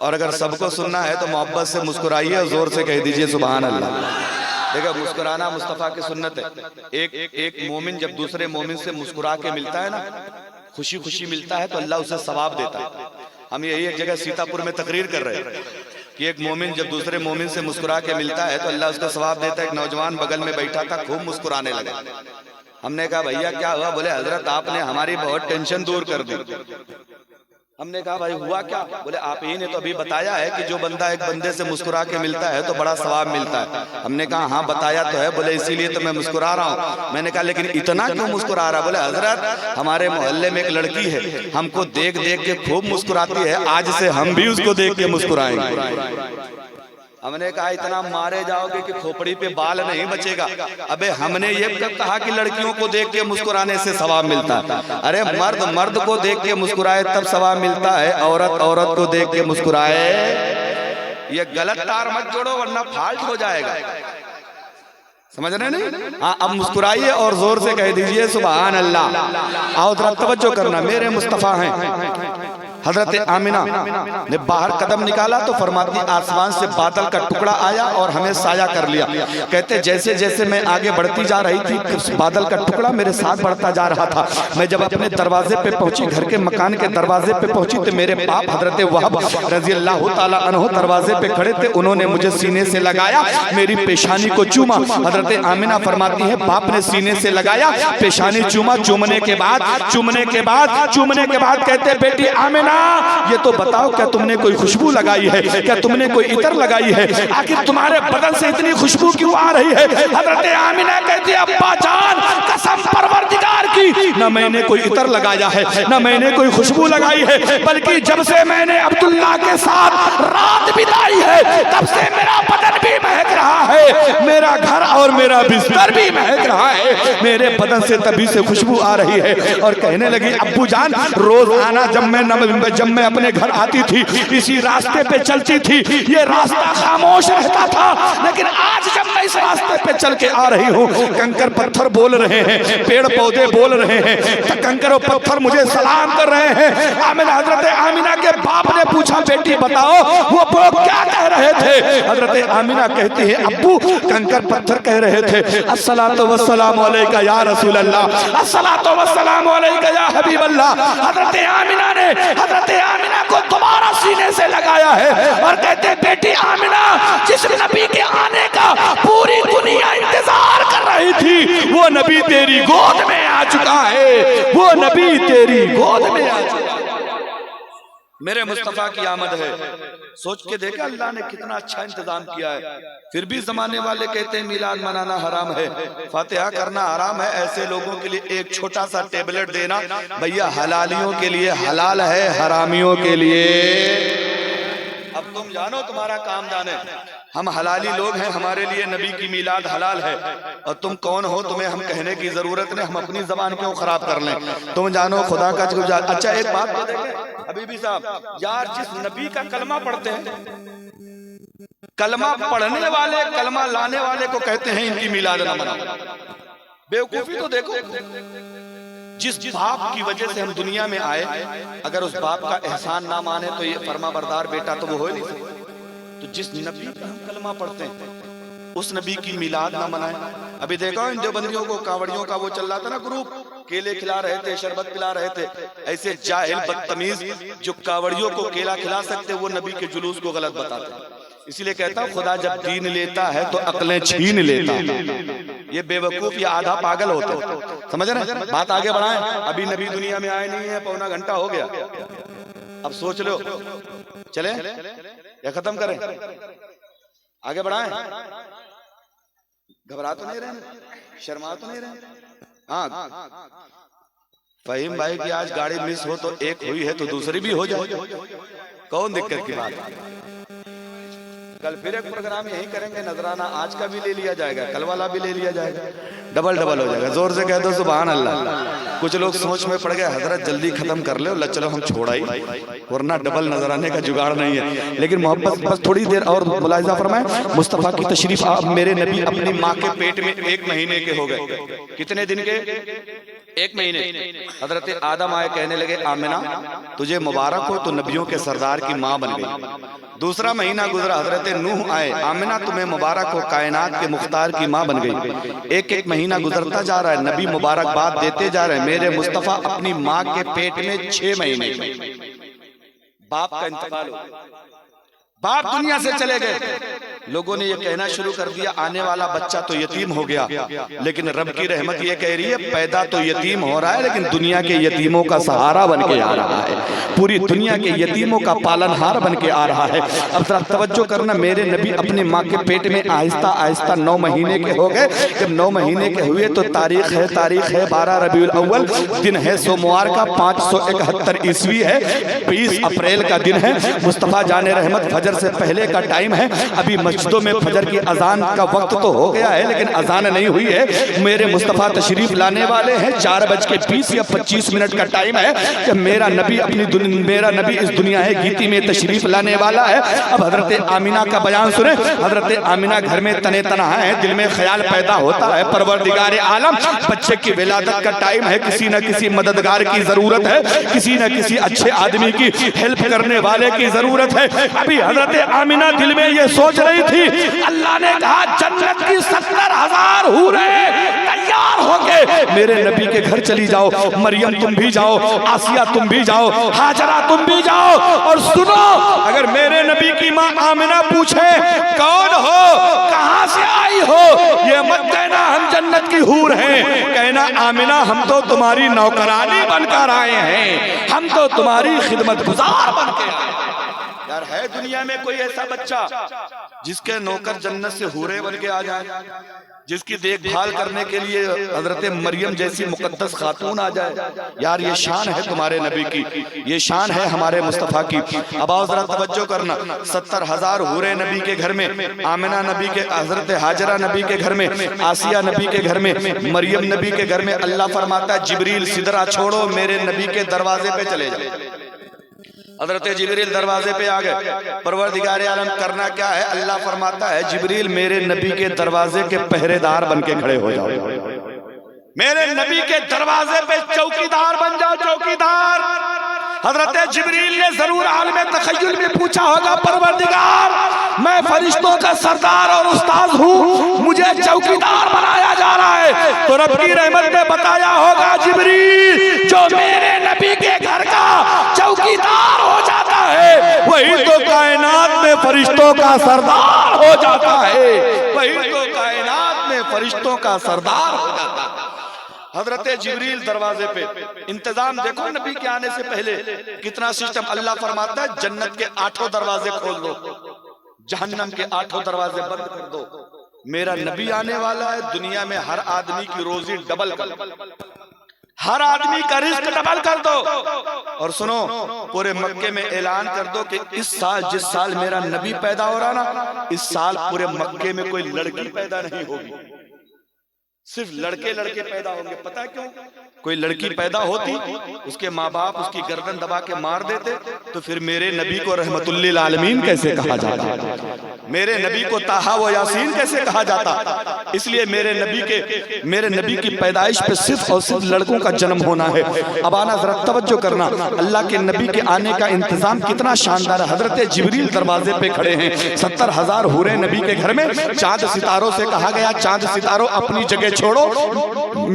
और अगर सबको सुनना है तो मोहब्बत से मुस्कुराइए और जोर से कह दीजिए सुभान अल्लाह। देखो मुस्कुराना मुस्तफ़ा की सुन्नत है। एक मोमिन जब दूसरे मोमिन से मुस्कुरा के मिलता है ना, खुशी खुशी मिलता है तो अल्लाह उसे सवाब देता है। हम यही एक जगह सीतापुर में तकरीर कर रहे हैं कि एक मोमिन जब दूसरे मोमिन से मुस्कुरा के मिलता है तो अल्लाह उसका सवाब देता है। एक नौजवान बगल में बैठा था, खूब मुस्कुराने लगा। हमने कहा भैया क्या हुआ? बोले हजरत आपने हमारी बहुत टेंशन दूर कर दी। हमने कहा भाई हुआ क्या? बोले आप ही ने तो अभी बताया है कि जो बंदा एक बंदे से मुस्कुरा के मिलता है तो बड़ा सवाब मिलता है। हमने कहा हाँ बताया तो है। बोले इसीलिए तो मैं मुस्कुरा रहा हूँ। मैंने कहा लेकिन इतना क्यों मुस्कुरा रहा? बोले हजरत हमारे मोहल्ले में एक लड़की है, हमको देख देख के खूब मुस्कुराती है, आज से हम भी उसको देख के मुस्कुराएंगे। हमने कहा इतना मारे जाओगे कि खोपड़ी पे बाल नहीं बचेगा। अबे हमने ये कब कहा कि लड़कियों को देख के मुस्कुराने से सवाब मिलता है? अरे मर्द को देख के मुस्कुराए तब सवाब मिलता है, औरत को देख के मुस्कुराए। ये गलत तार मत जोड़ो वरना फाल्ट हो जाएगा। समझ रहे नहीं? हाँ अब मुस्कुराइए और जोर से कह दीजिए सुभान अल्लाह। आओ जरा तवज्जो करना, मेरे मुस्तफा हैं। हजरत आमिना ने बाहर कदम निकाला तो फरमाती आसमान से बादल का टुकड़ा आया और हमें साया कर लिया। कहते जैसे जैसे मैं आगे बढ़ती जा रही थी बादल का टुकड़ा मेरे साथ बढ़ता जा रहा था। मैं जब अपने दरवाजे पे पहुंची, घर के मकान के दरवाजे पे पहुंची तो मेरे बाप हजरत वहाब रजी अल्लाह ताला अन्हु दरवाजे पे खड़े थे। उन्होंने मुझे सीने से लगाया, मेरी पेशानी को चूमा। हजरत आमिना फरमाती है बाप ने सीने से लगाया, पेशानी चूमा। चूमने के बाद कहते बेटी आमिना ये तो बताओ क्या तुमने कोई खुशबू लगाई है? क्या तुमने कोई इतर लगाई है? आखिर तुम्हारे बदन से इतनी खुशबू क्यों आ रही है? हजरत आमिना कहती है अब्बा जान कसम परवरदिगार की, न मैंने कोई इतर लगाया है न मैंने कोई खुशबू लगाई है, बल्कि जब से मैंने अब्दुल्ला के साथ रात बिताई है तब से मेरा बदन भी महक रहा है, मेरा घर और मेरा बिस्तर भी महक रहा है, मेरे बदन से तभी से खुशबू आ रही है। और कहने लगी अब्बू जान रोज आना जब मैं अपने घर आती थी इसी रास्ते पे चलती थी, ये रास्ता खामोश रहता था, लेकिन आज जब मैं इस रास्ते पे चल के आ रही हूँ कंकर पत्थर बोल रहे हैं, पेड़ पौधे बोल रहे हैं, कंकर और पत्थर मुझे सलाम कर रहे हैं। हजरत आमिना के बाप ने पूछा बेटी बताओ वो क्या कह रहे थे? हजरत आमिना कहती है अबू कंकर पत्थर कह रहे थे अस्सलातु वस्सलामु अलैका या रसूल अल्लाह, अस्सलातु वस्सलामु अलैका या हबीब अल्लाह। हजरत आमिना ने हजरत आमिना को दोबारा सीने से लगाया है और कहते बेटी आमिना, जिस नबी के आने का पूरी दुनिया इंतजार कर रही थी वो नबी तेरी गोद में आ चुका है, वो नबी तेरी गोद में आ चुका है। मेरे मुस्तफा की आमद है। सोच के देखा अल्लाह ने कितना अच्छा इंतजाम किया है। फिर भी जमाने वाले कहते हैं मिलाद मनाना हराम है, फातिहा करना हराम है। ऐसे लोगों के लिए एक छोटा सा टेबलेट देना, भैया हलालियों के लिए हलाल है, हरामियों के लिए। अब तुम जानो तुम्हारा काम जाने, हम हलाली लोग हैं, हमारे लिए नबी की मिलाद हलाल है। और तुम कौन हो, तुम्हें हम कहने की जरूरत नहीं, हम अपनी जबान क्यों खराब कर लें। तुम जानो खुदा का अच्छा एक बात तो देखें हबीबी साहब, यार जिस नबी का कलमा पढ़ते हैं, कलमा पढ़ने वाले कलमा लाने वाले को कहते हैं इनकी मिलाद न मनाओ। बेवकूफी तो देखो, जिस बाप की वजह से हम दुनिया में आए, अगर उस बाप का एहसान ना माने तो ये फर्मा बरदार बेटा तो वो हो नहीं सकता। तो जिस नबी का हम कलमा पढ़ते हैं उस नबी की मिलाद ना मनाएं। अभी देखो इन देवबंदियों को, कावड़ियों का वो चल रहा था ना ग्रुप, केले खिला रहे थे, शरबत पिला रहे थे। ऐसे जाहिल बदतमीज जो कावड़ियों को केला खिला सकते वो नबी के जुलूस को गलत बताते। इसीलिए कहता हूँ खुदा जब दीन लेता है तो अकलें छीन लेता है। ये बेवकूफ या आधा पागल होते, समझ रहे। बात आगे बढ़ाएं, अभी नबी दुनिया में आए नहीं है, पौना घंटा हो गया। अब सोच लो चले या खत्म करें, आगे बढ़ाएं। घबरा तो नहीं रहे, शर्मा तो नहीं रहे। हाँ फहीम भाई की आज गाड़ी मिस हो तो एक हुई है तो दूसरी भी हो जाए, कौन दिक्कत की बात है। कल फिर एक प्रोग्राम यही करेंगे, नजराना आज का भी ले लिया जाएगा, कल वाला भी ले लिया जाएगा, डबल डबल हो जाएगा। जोर से कह दो सुभान अल्लाह। कुछ लोग सोच में पड़ गए हजरत जल्दी खत्म कर ले, चलो हम छोड़ाई, वरना डबल नजराने का जुगाड़ नहीं है। लेकिन मोहब्बत बस थोड़ी देर और मुलाहिजा फरमाए। मुस्तफा की तशरीफ, मेरे नबी अपनी माँ के पेट में 1 महीने के हो गए। कितने दिन के? 1 महीने। हजरत आदम आए, कहने लगे आमिना तुझे मुबारक हो, तो नबियों के सरदार की माँ बन गई। दूसरा महीना गुजरा, हजरत नूह आए, आमिना तुम्हें मुबारक हो, कायनात के मुख्तार की माँ बन गई। एक महीना गुजरता जा रहा है, नबी मुबारकबाद देते जा रहे हैं। मेरे मुस्तफा अपनी माँ के पेट में 6 महीने बाप का इंतकाल हो, बाप दुनिया से चले गए। लोगों ने ये कहना शुरू कर दिया आने वाला बच्चा तो यतीम हो गया। लेकिन रब की रहमत ये कह रही है पैदा तो यतीम हो रहा है, लेकिन दुनिया के यतीमों का सहारा बन के आ रहा है, पूरी दुनिया के यतीमों का पालनहार बन के आ रहा है। अब जरा तवज्जो करना, मेरे नबी अपने माँ के पेट में आहिस्ता आहिस्ता 9 महीने के हो गए। जब 9 महीने के हुए तो तारीख है 12 रबीउल अव्वल, दिन है सोमवार का, 571 ईस्वी है, 20 अप्रैल का दिन है। मुस्तफा जाने रहमत फजर से पहले का टाइम है। अभी मस्जिदों में फजर की अजान का वक्त तो हो गया है, लेकिन अजान नहीं हुई है। मेरे मुस्तफा तशरीफ लाने वाले हैं, 4:20 या 25 मिनट का टाइम है कि मेरा नबी मेरा नबी इस दुनिया है गीती में तशरीफ लाने वाला है। अब हजरत आमिना का बयान सुने। हजरत आमिना घर में तने तना है, दिल में ख्याल पैदा होता है, परवरदिगार आलम बच्चे की विलादत का टाइम है, किसी न किसी मददगार की जरूरत है, किसी न किसी अच्छे आदमी की हेल्प करने वाले की जरूरत है। अभी हजरत आमिना दिल में ये सोच रही थी, अल्लाह ने कहा जन्नत की 70,000 हूरें तैयार हो गए, मेरे नबी के घर चली जाओ। मरियम तुम भी जाओ, आसिया तुम भी जाओ, हाजरा तुम भी जाओ। और सुनो, अगर मेरे नबी की माँ आमिना पूछे कौन हो, कहां से आई हो, ये मत कहना हम जन्नत की हूर हैं, कहना आमिना हम तो तुम्हारी नौकरानी बनकर आए हैं, हम तो तुम्हारी खिदमत गुजार बनकर आए हैं। यार है दुनिया में कोई ऐसा बच्चा जिसके नौकर जन्नत से हूरे बन के आ जाए, जिसकी देखभाल करने के लिए हजरत मरियम जैसी मुकद्दस खातून आ जाए? यार ये शान है तुम्हारे नबी की, ये शान है हमारे मुस्तफा की। अब आओ जरा तवज्जो करना, 70,000 हूरे नबी के घर में, आमिना नबी के, हजरत हाजरा नबी के घर में, आसिया नबी के घर में, मरियम नबी के घर में। अल्लाह फरमाता है जिब्रील सिदरा छोड़ो, मेरे नबी के दरवाजे पे चले जाओ। हजरत जिब्रील दरवाजे पे आ गए। परवरदिगार आलम करना क्या है, अल्लाह फरमाता है जिब्रील मेरे नबी के दरवाजे के पहरेदार बन के खड़े हो जाओ, मेरे नबी के दरवाजे पे चौकीदार बन जाओ, चौकीदार। हजरत जिब्रील ने जरूर आलम तखय्युल में पूछा होगा, परवरदिगार मैं फरिश्तों का सरदार और उस्ताद हूँ, मुझे चौकीदार बनाया जा रहा है। तो रब की रहमत ने बताया होगा जिब्रील जो मेरे नबी के घर का चौकीदार हो जाता है वही तो कायनात में फरिश्तों का सरदार हो जाता है, वही तो कायनात में फरिश्तों का सरदार हो जाता है। हजरत जिब्रील दरवाजे पे, इंतजाम देखो नबी के आने से पहले कितना सिस्टम। अल्लाह फरमाता है जन्नत के 8 दरवाजे खोल दो, जहन्नम के 8 दरवाजे बंद कर दो। मेरा नबी आने वाला है, दुनिया में हर आदमी की रोजी डबल कर दो, हर आदमी का रिस्क डबल कर दो। और सुनो, पूरे मक्के में ऐलान कर दो कि इस साल, जिस साल मेरा नबी पैदा हो रहा ना, इस साल पूरे मक्के में कोई लड़की पैदा नहीं होगी, सिर्फ लड़के लड़के पैदा होंगे। पता है क्यों? कोई लड़की पैदा होती उसके माँ बाप उसकी गर्दन दबा के मार देते, तो फिर मेरे नबी को रहमतुल्लिल आलमीन कैसे कहा जाता, मेरे नबी को ताहा व यासीन कैसे कहा जाता। इसलिए मेरे नबी की पैदाइश पे सिर्फ और सिर्फ लड़कों का जन्म होना है। अब आना जरा तवज्जो करना, अल्लाह के नबी के आने का इंतजाम कितना शानदार है। हजरत जिब्रील दरवाजे पे खड़े हैं, 70,000 हूरे नबी के घर में। चांद सितारों से कहा गया चांद सितारों अपनी जगह छोड़ो,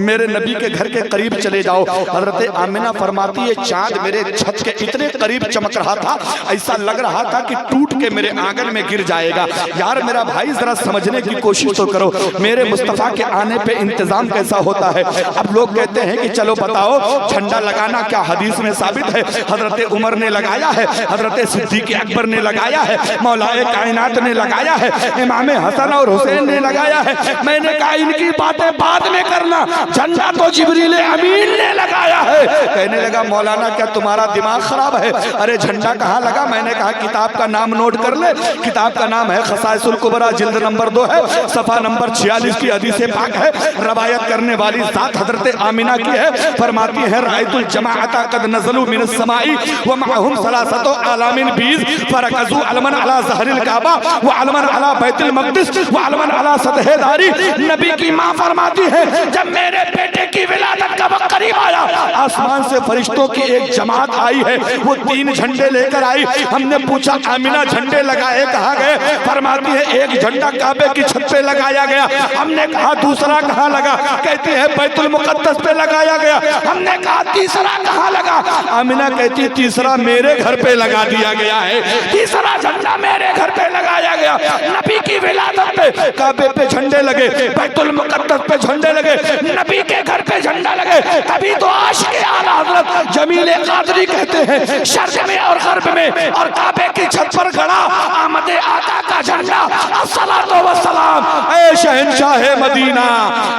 मेरे नबी के घर के करीब चले जाओ। हजरत आमिना फरमाती है चांद मेरे छत के इतने करीब चमक रहा था, ऐसा लग रहा था कि टूट के मेरे आंगन में गिर जाएगा। यार मेरा भाई जरा समझने की कोशिश तो करो, मेरे मुस्तफा के आने पे इंतजाम कैसा होता है। अब लोग कहते हैं कि चलो बताओ झंडा लगाना क्या हदीस में साबित है? हजरत उमर ने लगाया है, हजरत सिद्दीक अकबर ने लगाया है, मौलाए कायनात ने लगाया है, इमाम हसन और हुसैन ने लगाया है। मैंने कहा इनकी बातें बाद में करना, झंडा तो जिब्रील अमीन ने लगाया है। कहने लगा मौलाना क्या तुम्हारा दिमाग खराब है? अरे झंडा कहाँ लगा? मैंने कहा किताब का नाम नोट कर ले, किताब का नाम है खसाइसुल कुबरा, जिल्द नंबर 2 है, सफा नंबर 46 की हदीस पाक है। रवायत करने वाली जात हजरत आमिना की है, फरमाती है रायतुल जमाअता कद नज़लू मिनस समाई व माहुम सलासतो आलामिन बीज फरकजू अलमन अला ज़हरिल काबा व अलमन अला बैतुल मक़दिस व अलमन अला सतह दारी। नबी की मां फरमाती है जब मेरे बेटे की विलादत का वक्त करीब आया, आसमान से फरिश्तों की एक जमात आई है, वो 3 झंडे लेकर आई। हमने पूछा आमिना झंडे लगाए कहाँ गए? फरमाती है एक झंडा काबे की छत पे लगाया गया। हमने कहा दूसरा कहाँ लगा? कहती है बैतुल मुकद्दस पे लगाया गया। हमने कहा तीसरा कहाँ लगा? आमिना कहती तीसरा मेरे घर पे लगा दिया गया है, तीसरा झंडा मेरे घर पे लगाया गया। नबी की विलादत पे काबे पे झंडे लगे, बैतुल मुकद्दस पे झंडे लगे, नबी के घर पे झंडा लगे। तभी तो आशिक़ आला हज़रत जमील क़ादरी कहते हैं शर्क़ में और ग़र्ब में और काबे की छत पर खड़ा आमदे आका का झंडा, अस्सलातु वस्सलाम ऐ शहंशाह मदीना,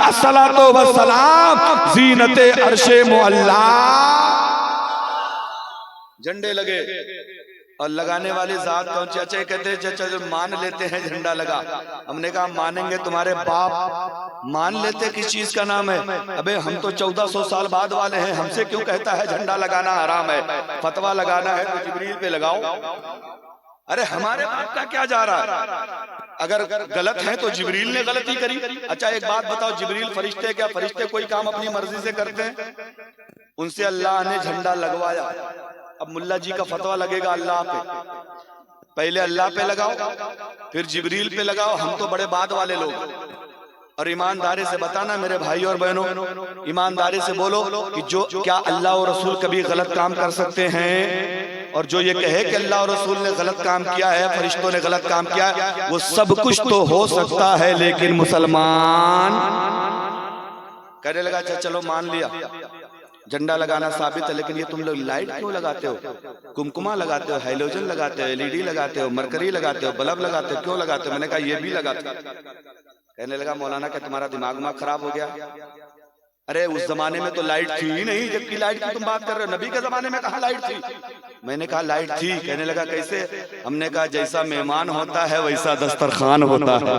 अस्सलातु वस्सलाम ज़ीनते अर्शे मुअल्ला। झंडे लगे और लगाने वाली जात कौन? चाचा कहते हैं चाचा जो मान लेते हैं झंडा लगा। हमने कहा मानेंगे तुम्हारे बाप, मान लेते किस चीज का नाम है? अबे हम तो 1400 साल बाद वाले हैं, हमसे क्यों कहता है झंडा लगाना हराम है? फतवा लगाना है तो जिब्रील पे लगाओ। अरे हमारे बाप का क्या जा रहा है? अगर गलत है तो जिब्रील ने गलती करी। अच्छा एक बात बताओ, जिब्रील फरिश्ते क्या फरिश्ते कोई काम अपनी मर्जी से करते हैं? उनसे अल्लाह ने झंडा लगवाया। अब मुल्ला जी का फतवा लगेगा अल्लाह पे, पहले अल्लाह पे लगाओ फिर जिब्रील पे लगाओ। हम तो बड़े बाद वाले लोग। और ईमानदारी से बताना मेरे भाई और बहनों, ईमानदारी से बोलो कि जो क्या अल्लाह और रसूल कभी गलत काम कर सकते हैं? और जो ये कहे कि अल्लाह और रसूल ने गलत काम किया है, फरिश्तों ने गलत काम किया है, वो सब कुछ तो हो सकता है लेकिन मुसलमान कहने लगा अच्छा चलो मान लिया झंडा लगाना साबित है, लेकिन ये तुम लोग लाइट क्यों लगाते हो? कुमकुमा लगाते हो, हाइलोजन लगाते हो, एलईडी लगाते हो, मरकरी लगाते हो, बल्ब लगाते हो, क्यों लगाते हो? मैंने कहा ये भी लगाते हो। कहने लगा मौलाना क्या तुम्हारा दिमाग खराब हो गया? अरे उस जमाने में तो लाइट थी ही नहीं, जबकि लाइट की तुम बात कर रहे हो। नबी के जमाने में कहाँ लाइट थी? मैंने कहा लाइट थी। कहने लगा कैसे? हमने कहा जैसा मेहमान होता है वैसा दस्तरखान होता है।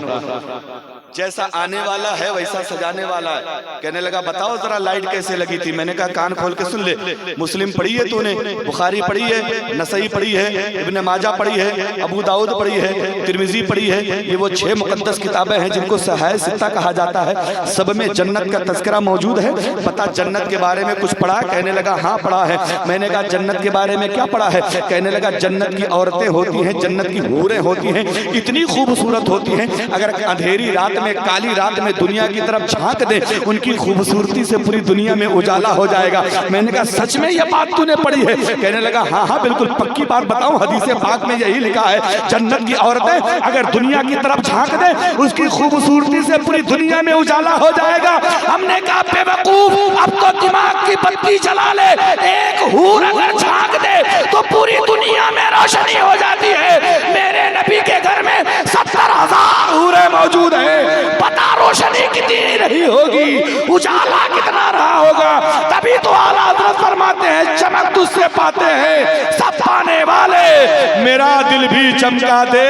जैसा आने वाला है वैसा सजाने वाला है। कहने लगा बताओ जरा लाइट कैसे लगी थी। मैंने कहा कान खोल के सुन ले, मुस्लिम पढ़ी है तूने, बुखारी पढ़ी है, नसई पढ़ी है, इब्न माजा पढ़ी है, अबू दाऊद पढ़ी है, तिरमिजी पढ़ी है। ये वो 6 मुकद्दस किताबें हैं जिनको सहाय सित्ता कहा जाता है। सब में जन्नत का तज़किरा मौजूद है। पता जन्नत के बारे में कुछ पढ़ा? कहने लगा हाँ पढ़ा है। मैंने कहा जन्नत के बारे में क्या पढ़ा है? कहने लगा जन्नत की औरतें होती हैं, जन्नत की हूरें होती हैं, इतनी खूबसूरत होती हैं, अगर अंधेरी रात में, काली रात में दुनिया की तरफ झांक दे, उनकी खूबसूरती से पूरी दुनिया में उजाला हो जाएगा। मैंने कहा सच में ये बात तूने पढ़ी है? कहने लगा हाँ हाँ बिल्कुल पक्की बात बताऊं, हदीस पाक में यही लिखा है जन्नत की औरतें अगर दुनिया की तरफ झांक दे, उसकी खूबसूरती से पूरी दुनिया में उजाला हो जाएगा। हमने कहा बेवकूफ, अब तो दिमाग की बत्ती जला ले, एक हूर अगर झांक दे तो पूरी दुनिया में रोशनी हो जाती है। मेरे नबी के घर में 70,000 हूरें मौजूद है। पता रोशनी कितनी रही होगी, उजाला कितना रहा होगा। तभी तो आला हज़रत फरमाते हैं चमक तुझसे पाते हैं सब पाने वाले, मेरा दिल भी चमका दे।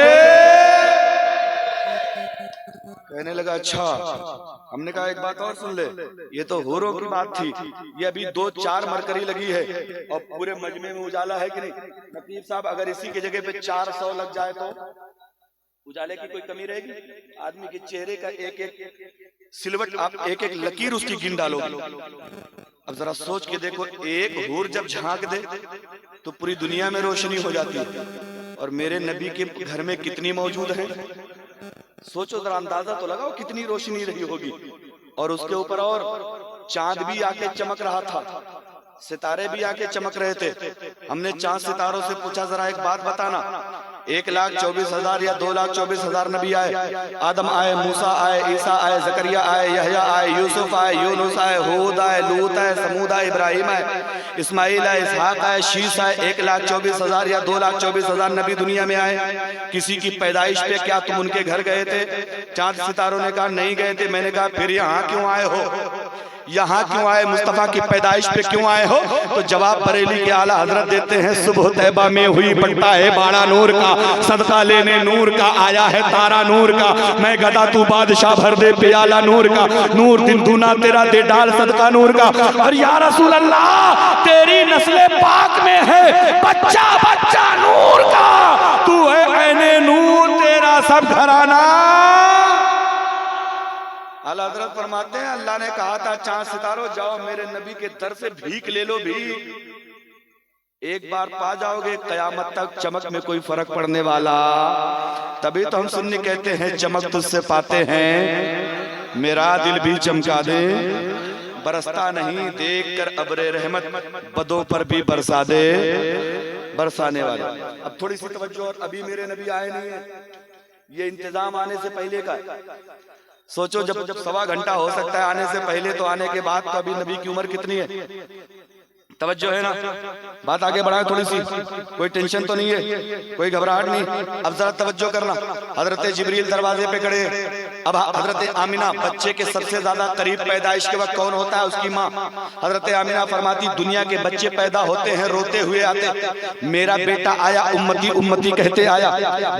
कहने लगा अच्छा। हमने कहा एक बात और सुन ले, ये तो हूरों की बात थी, ये अभी 2-4 मरकरी लगी है और पूरे मजमे में उजाला है कि नहीं? नकीब साहब अगर इसी की जगह पे 400 लग जाए तो उजाले की कोई कमी रहेगी? आदमी के चेहरे का एक एक सिलवट, आप एक एक लकीर उसकी गिन डालोगे। अब जरा सोच के देखो, एक हूर जब झांक दे तो पूरी दुनिया में रोशनी हो जाती है, और मेरे नबी के घर में कितनी मौजूद है? सोचो जरा, अंदाजा तो लगाओ कितनी रोशनी रही होगी। और उसके ऊपर और चांद भी आके चमक रहा था, सितारे भी आके चमक रहे थे। हमने चांद सितारों से पूछा जरा एक बात बताना, 1,24,000 या 2,24,000 नबी आए? आदम आए, मूसा आए, ईसा आए, जकरिया आए, यहया आए, यूसुफ आए, यूनुस आए, हूद आए, लूत आए, समूद आए, इब्राहिम आए, इस्माइल आए, इसहाक आए, शीश आए। 1,24,000 या 2,24,000 नबी दुनिया में आए। किसी की पैदाइश पे क्या तुम उनके घर गए थे? चांद सितारों ने कहा नहीं गए थे। मैंने कहा फिर यहाँ क्यों आए हो, यहाँ क्यों आए, मुस्तफा की पैदाइश पे क्यों आए हो? तो जवाब बरेली के आला हजरत देते हैं सुबह तैबा में हुई बनता है बाड़ा नूर का, सदका लेने नूर का आया है तारा नूर का। मैं गदा तू बादशाह भर दे प्याला नूर का, नूर दिन दूना तेरा दे डाल सदका नूर का। और या रसूल अल्लाह तेरी नस्ले पाक में है बच्चा बच्चा नूर का, तू है ऐने नूर तेरा सब घराना। आला हज़रत फरमाते हैं अल्लाह ने कहा था चांद सितारों जाओ मेरे नबी के दर से भीख ले लो, भीख एक बार पा जाओगे कयामत तक चमक में कोई फर्क पड़ने वाला। तभी तो हम सुन्नी कहते हैं चमक तुझसे पाते हैं मेरा दिल भी चमका दे, बरसता नहीं देख कर अबरे रहमत बदों पर भी बरसा दे, बरसाने वाला। अब थोड़ी सी तवज्जो, और अभी मेरे नबी आए नहीं है, ये इंतजाम आने से पहले का। सोचो जब 1.25 घंटा हो सकता है आने से पहले, तो आने के बाद तो अभी नबी की उम्र कितनी है? तवज्जो है ना? बात आगे बढ़ाए थोड़ी सी, कोई टेंशन तो नहीं है, कोई घबराहट नहीं। अब जरा तवज्जो करना, हजरत जिब्रील दरवाजे पे खड़े। अब हजरत आमिना बच्चे के सबसे ज्यादा करीब पैदाइश के वक्त कौन होता है? उसकी माँ। हजरत आमिना फरमाती दुनिया के बच्चे पैदा होते हैं रोते हुए आते, मेरा बेटा आया उम्मती उम्मती कहते आया।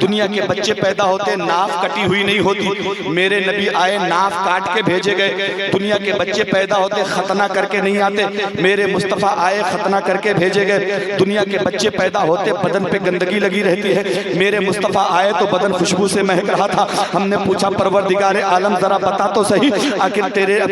दुनिया के बच्चे पैदा होते नाफ कटी हुई नहीं होती, मेरे नबी आए नाफ काट के भेजे गए। दुनिया के बच्चे पैदा होते खतना करके नहीं आते, मेरे मुस्तफा आए खतना करके भेजे गए। दुनिया के बच्चे पैदा होते बदन पे गंदगी लगी रहती है, मेरे मुस्तफा आए तो बदन खुशबू से महक रहा था। हमने पूछा परवरदिगारे आलम जरा बता तो सही, आखिर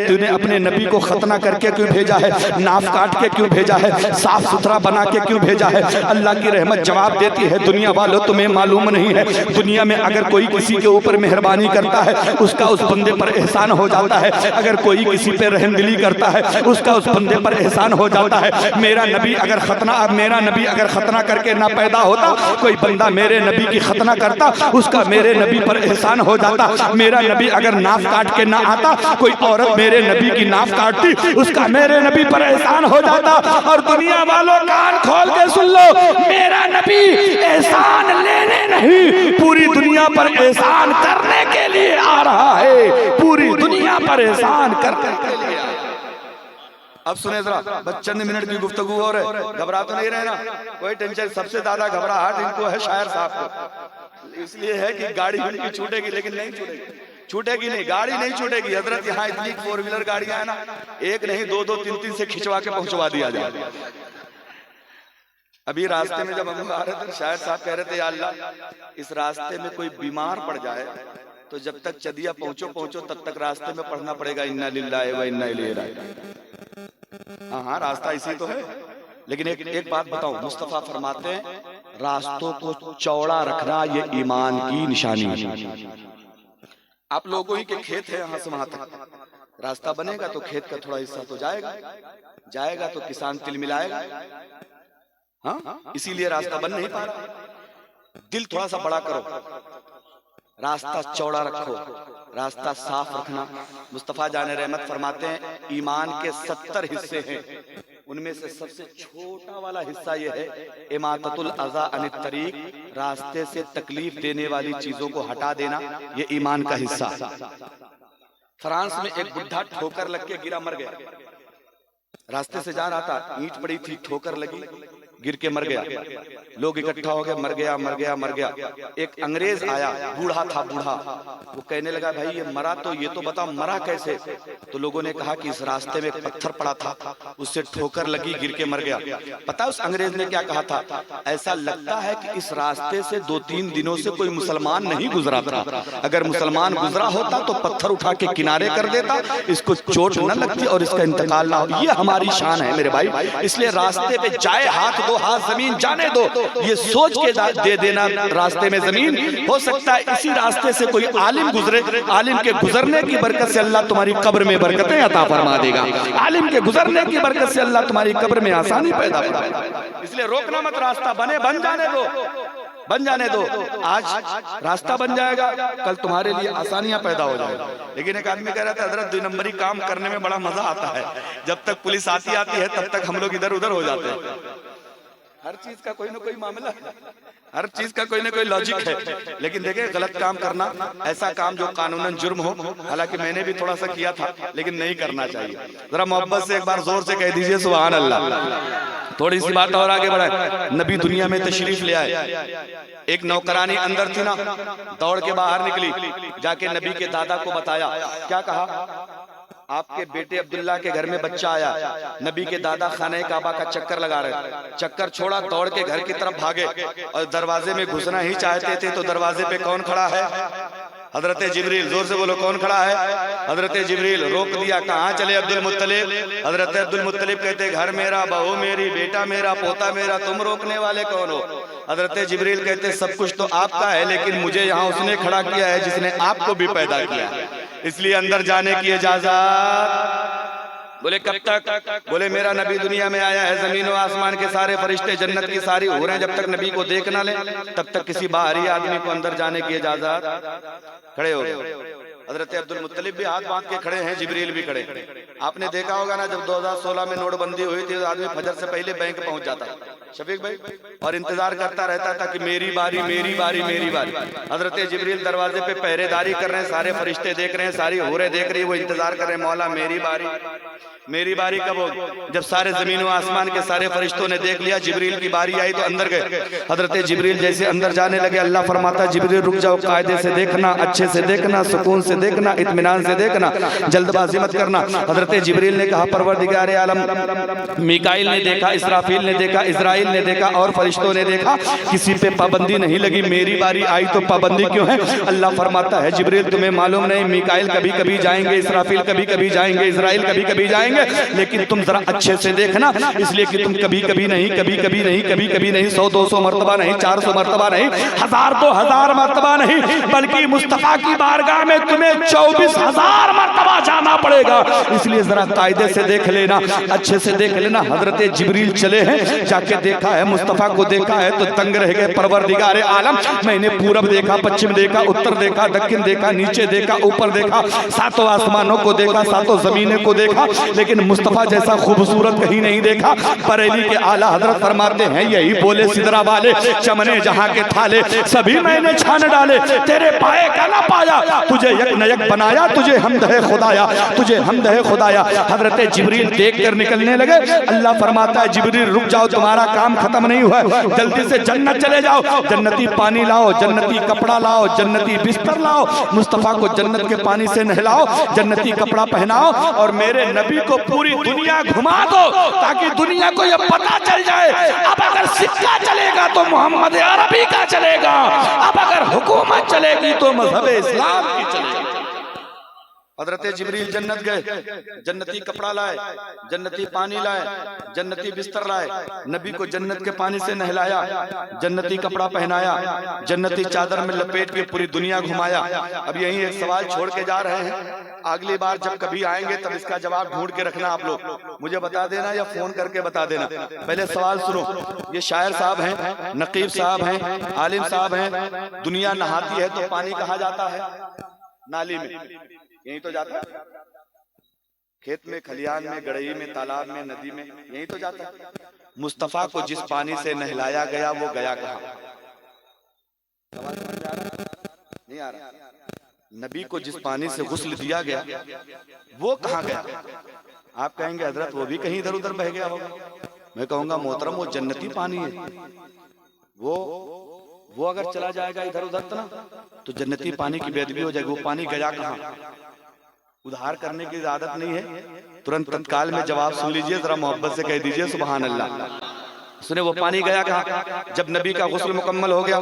तूने अपने नबी को खतना करके क्यों भेजा है, नाफ काट के क्यों भेजा है, साफ सुथरा बना के क्यों भेजा है? अल्लाह की रहमत जवाब देती है दुनिया वालों तुम्हें मालूम नहीं है, दुनिया में अगर कोई किसी के ऊपर मेहरबानी करता है उसका उस बंदे पर एहसान हो जाता है, अगर कोई किसी पे रहमदिली करता है उसका उस बंदे पर एहसान हो जाता है। मेरा नबी अगर खतना करके ना पैदा होता, कोई बंदा मेरे नबी की खतना करता उसका मेरे नबी पर एहसान हो जाता। मेरा नबी अगर नाफ काट के ना आता, कोई औरत मेरे नबी की नाफ काटती उसका मेरे नबी पर एहसान हो जाता। और दुनिया वालों कान खोल के सुन लो, मेरा नबी एहसान लेने नहीं पूरी दुनिया पर एहसान करने के लिए आ रहा है, पूरी दुनिया पर एहसान करने के लिए। अब सुने जरा, बस चंद मिनट की गुफ्तगू और है, घबरा तो नहीं रहना, कोई टेंशन। सबसे ज्यादा घबराहट इनको है शायर साहब को, इसलिए है कि गाड़ी उनकी छूटेगी लेकिन नहीं छूटेगी, छूटेगी नहीं, गाड़ी नहीं छूटेगी हजरत। यहाँ इतनी 4 व्हीलर गाड़ियां हैं ना, एक नहीं 2-2 3-3 से खिंचवा के पहुंचवा दिया जाए। अभी रास्ते में जब हम आ रहे थे, शायद साहब कह रहे थे या अल्लाह इस रास्ते में कोई बीमार पड़ जाए तो जब तक चदिया पहुंचो तब तक रास्ते में पढ़ना पड़ेगा इन्ना लिल्लाहि व इन्ना इलैहि राजिऊन। हाँ रास्ता इसी तो है। लेकिन एक बात बताऊं, मुस्तफा फरमाते हैं रास्तों को चौड़ा रखना ये ईमान की निशानी है। आप लोगों ही के खेत है यहाँ से वहां तक, रास्ता बनेगा तो खेत का थोड़ा हिस्सा तो जाएगा तो किसान तिल मिलाएगा। हाँ इसीलिए रास्ता बन नहीं पा रहा। दिल थोड़ा सा बड़ा करो, रास्ता चौड़ा रखो, रास्ता साफ रखना। मुस्तफा जाने रहमत फरमाते हैं ईमान के 70 हिस्से हैं, उनमें से सबसे छोटा वाला हिस्सा यह है इमाततुल अज़ा अनित तरीक, रास्ते से तकलीफ देने वाली चीजों को हटा देना, ये ईमान का हिस्सा। फ्रांस में एक बुढ़ा ठोकर लग के गिरा, मर गया। रास्ते से जा रहा था, ईंट पड़ी थी, ठोकर लगी, गिर के मर गया। लोग इकट्ठा हो गए, मर गया। एक अंग्रेज आया, बूढ़ा था, वो कहने लगा भाई ये मरा तो ये तो बताओ मरा कैसे? तो लोगों ने कहा कि इस रास्ते में एक पत्थर पड़ा था, उससे ठोकर लगी, गिर के मर गया। पता उस अंग्रेज ने क्या कहा था? ऐसा लगता है कि इस रास्ते से 2-3 दिनों से कोई मुसलमान नहीं गुजरा था, अगर मुसलमान गुजरा होता तो पत्थर उठा के किनारे कर देता, इसको चोट न लगती और इसका इंतकाल ना हो। ये हमारी शान है मेरे भाई। इसलिए रास्ते पे जाए हाथ दो, हाथ जमीन जाने दो, ये सोच के दे देना रास्ते में जमीन। हो सकता है इसी रास्ते से कोई आलिम गुजरे, आलिम के गुजरने की बरकत से अल्लाह तुम्हारी कब्र में बरकतें अता फरमा देगा। आलिम के गुजरने की बरकत से अल्लाह तुम्हारी कब्र में आसानी पैदा फरमाएगा। इसलिए रोकना मत, रास्ता बन जाने दो। आज रास्ता बन जाएगा, कल तुम्हारे लिए आसानियां पैदा हो जाएगी। लेकिन एक आदमी कह रहा था हजरत 2 नंबरी काम करने में बड़ा मजा आता है, जब तक पुलिस आती है तब तक हम लोग इधर उधर हो जाते हैं। हर चीज का कोई ना कोई मामला है, हर चीज का कोई ना कोई लॉजिक है। लेकिन देखिए गलत काम करना, ऐसा काम जो कानूनन जुर्म हो, हालांकि मैंने भी थोड़ा सा किया था लेकिन नहीं करना चाहिए। जरा मोहब्बत से एक बार जोर से कह दीजिए सुभान अल्लाह। थोड़ी सी बात और आगे बढ़ाए। नबी दुनिया में तशरीफ ले आए, एक नौकरानी अंदर थी ना, दौड़ के बाहर निकली, जाके नबी के दादा को बताया। क्या कहा? आपके बेटे अब्दुल्ला के घर में बच्चा आया। नबी के दादा खाने काबा का चक्कर लगा रहे, चक्कर छोड़ा, दौड़ के घर की तरफ भागे और दरवाजे में घुसना ही चाहते थे तो दरवाजे पे कौन खड़ा है? हजरत जिब्रील। जोर से बोलो कौन खड़ा है? हजरत जिब्रील। रोक दिया, कहाँ चले? अब्दुल मुत्तलिब। हजरत अब्दुल मुत्तलिब कहते घर मेरा, बहू मेरी, बेटा मेरा, पोता मेरा, तुम रोकने वाले कौन हो? हजरत जिब्रील कहते सब कुछ तो आपका है, लेकिन मुझे यहाँ उसने खड़ा किया है जिसने आपको भी पैदा किया है, इसलिए अंदर जाने की इजाजत। बोले कब तक? बोले मेरा नबी दुनिया में आया है, जमीन और आसमान के सारे फरिश्ते, जन्नत की सारी हो रहे हैं, जब तक नबी को देख ना ले तब तक किसी बाहरी आदमी को अंदर जाने की इजाजत। खड़े हो गए। हजरत अब्दुल मुत्तलिब भी हाथ बांध के खड़े हैं, जिब्रील भी खड़े। आपने देखा होगा ना, जब 2016 में नोटबंदी हुई थी, आदमी फजर से पहले बैंक पहुंच जाता शफीक भाई, और इंतजार करता रहता था कि मेरी बारी मेरी बारी मेरी बारी। हजरत जिब्रील दरवाजे पे पहरेदारी कर रहे हैं, सारे फरिश्ते देख रहे हैं, सारी हूरें देख रही है, वो इंतजार कर रहे हैं, मौला मेरी बारी कब होगी? जब सारे जमीन व आसमान के सारे फरिश्तों ने देख लिया, जिब्रील की बारी आई तो अंदर गए। हजरत जिब्रील जैसे अंदर जाने लगे, अल्लाह फरमाता जिब्रील रुक जाओ, कायदे से देखना, अच्छे से देखना, सुकून से देखना, इत्मीनान से देखना, जल्दबाजी मत करना। हजरत जिब्रील ने कहा परवरदिगार आलम, मीकाईल ने देखा, इसराफील ने देखा, इजराइल ने देखा और फरिश्तों ने देखा, किसी पे पाबंदी नहीं लगी। मेरी बारी आई तो पाबंदी क्यों है? अल्लाह फरमाता है जिब्रील तुम्हें मालूम नहीं, मीकाईल कभी कभी जाएंगे, इसराफील कभी कभी जाएंगे, इजराइल कभी कभी जाएंगे, लेकिन तुम जरा अच्छे से देखना, इसलिए कि तुम कभी कभी नहीं, कभी कभी नहीं, कभी कभी नहीं, 100-200 मरतबा नहीं, 400 मरतबा नहीं, 1000-2000 मरतबा नहीं, बल्कि मुस्तफा की बारगाह में तुम्हें 24,000 मरतबा जाना पड़ेगा। इसलिए जरा कायदे से देख लेना, अच्छे से देख लेना। हजरत जिब्रील चले हैं, जाके देखा है, मुस्तफा को देखा है तो तंग रह गए। परवरदिगार आलम, मैंने पूरब देखा, पश्चिम देखा, उत्तर देखा, दक्षिण देखा, नीचे देखा, ऊपर देखा, 7 आसमानों को देखा, 7 जमीनों को देखा, लेकिन मुस्तफ़ा जैसा खूबसूरत कहीं नहीं देखा। बरेली के आला हजरत फरमाते हैं यही बोले सिदरा वाले, चमने जहां के थाले सभी मैंने छान डाले, तेरे पाए का ना पाया, तुझे यक न यक बनाया, तुझे हमद है खुदाया, तुझे हमद है खुदाया। हजरत जिब्रील देख कर निकलने लगे। अल्लाह फरमाता है जिब्रील रुक जाओ, तुम्हारा काम खत्म नहीं हुआ, जल्दी से जन्नत चले जाओ, जन्नती पानी लाओ, जन्नती कपड़ा लाओ, जन्नती बिस्तर लाओ, मुस्तफ़ा को जन्नत के पानी से नहलाओ, जन्नती कपड़ा पहनाओ और मेरे नबी को पूरी दुनिया घुमा दो ताकि दुनिया को यह पता चल जाए अब अगर सिक्का चलेगा तो मोहम्मद अरबी का चलेगा, अब अगर हुकूमत चलेगी तो मजहब इस्लाम की चलेगी। हजरत जिब्रील जन्नत गए, जन्नती कपड़ा लाए, जन्नती पानी लाए, जन्नती बिस्तर लाए, नबी को जन्नत के पानी से नहलाया, जन्नती कपड़ा पहनाया, जन्नती चादर में लपेट के पूरी दुनिया घुमाया। अब यही एक सवाल छोड़ के जा रहे हैं, अगली बार जब कभी आएंगे तब इसका जवाब ढूंढ के रखना। आप लोग मुझे बता देना या फोन करके बता देना। पहले सवाल सुनो, ये शायर साहब हैं, नकीब साहब हैं, आलिम साहब हैं, दुनिया नहाती है तो पानी कहाँ जाता है? नाली में, यही तो जाता है, खेत में, खलियान में, गड़ई में, तालाब में, नदी में, यही तो जाता है। मुस्तफा को जिस पानी से नहलाया गया वो गया कहाँ? नहीं आ रहा। नबी को जिस पानी से गुस्ल दिया गया वो कहाँ गया? आप कहेंगे हजरत वो भी कहीं इधर उधर बह गया होगा। मैं कहूंगा मोहतरम वो जन्नती पानी है, वो अगर चला जाएगा इधर उधर तो जन्नती पानी की बेदबी हो जाएगी। वो पानी गया कहाँ? उधार करने की आदत नहीं है, तुरंत तत्काल में जवाब सुन लीजिए, जरा मोहब्बत से कह दीजिए सुभान अल्लाह। सुने वो पानी गया कहाँ? जब नबी का गुस्ल मुकम्मल हो गया,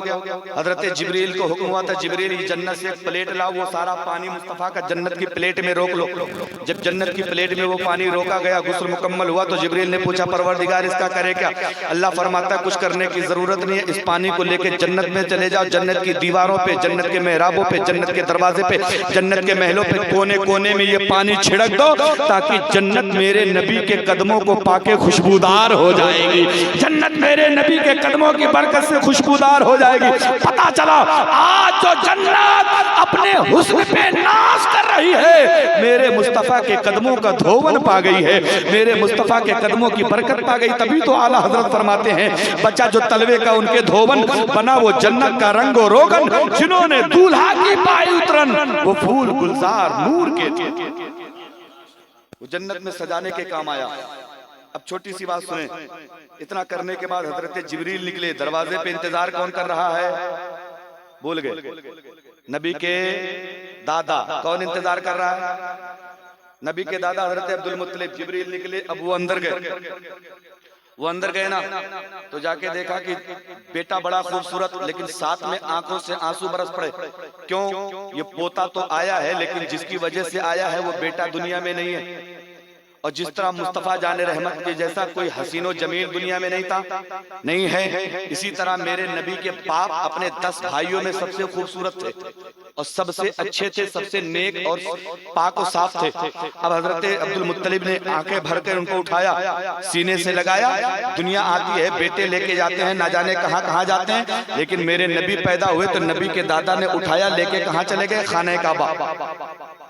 हजरत जिब्रील को हुक्म हुआ था जिब्रील जन्नत से एक प्लेट लाओ, वो सारा पानी मुस्तफा का जन्नत की प्लेट में रोक लो। जब जन्नत की प्लेट में वो पानी रोका गया, गुस्ल मुकम्मल हुआ तो जिब्रील ने पूछा परवरदिगार इसका करे क्या? अल्लाह फरमाता कुछ करने की जरूरत नहीं है, इस पानी को लेकर जन्नत में चले जाओ, जन्नत की दीवारों पे, जन्नत के मेहराबों पे, जन्नत के दरवाजे पे, जन्नत के महलों पे, कोने कोने में ये पानी छिड़क दो ताकि जन्नत मेरे नबी के कदमों को पाके खुशबूदार हो जाएगी, जन्नत मेरे नबी के कदमों की बरकत से खुशबूदार हो जाएगी। पता चला आज जो जन्नत अपने हुस्न पे नाज कर रही है मेरे मुस्तफा के कदमों का धोवन पा गई है, मेरे मुस्तफा के कदमों की बरकत पा गई। तभी तो आला हजरत फरमाते हैं बच्चा जो तलवे का उनके धोवन बना वो जन्नत का रंगो रोगन, जिन्होंने दूल्हा की पाई उतरन वो फूल गुलजार नूर के थे, वो जन्नत में सजाने के काम आया। अब छोटी सी बात सुने, इतना करने के बाद हजरत जिब्रील निकले, दरवाजे पे इंतजार कौन कर रहा है? भूल गए। नबी के दादा कौन इंतजार कर रहा है? नबी के दादा हजरत अब्दुल मुत्तलिब। जिब्रील निकले, अब वो अंदर गए। वो अंदर गए ना तो जाके देखा कि बेटा बड़ा खूबसूरत, लेकिन साथ में आंखों से आंसू बरस पड़े। क्यों? ये पोता तो आया है लेकिन जिसकी वजह से आया है वो बेटा दुनिया में नहीं है। और जिस तरह मुस्तफा जाने रहमत के जैसा कोई हसीनो जमील दुनिया में नहीं था, नहीं है, इसी तरह मेरे नबी के बाप अपने 10 भाइयों में सबसे खूबसूरत थे और सबसे अच्छे थे, सबसे नेक और पाक और साफ थे। अब हजरत अब्दुल मुत्तलिब ने आंखें भरकर उनको उठाया, सीने से लगाया। दुनिया आती है, बेटे लेके जाते हैं, ना जाने कहां कहां जाते हैं, लेकिन मेरे नबी पैदा हुए तो नबी के दादा ने उठाया, लेके कहां चले गए? खाने काबा।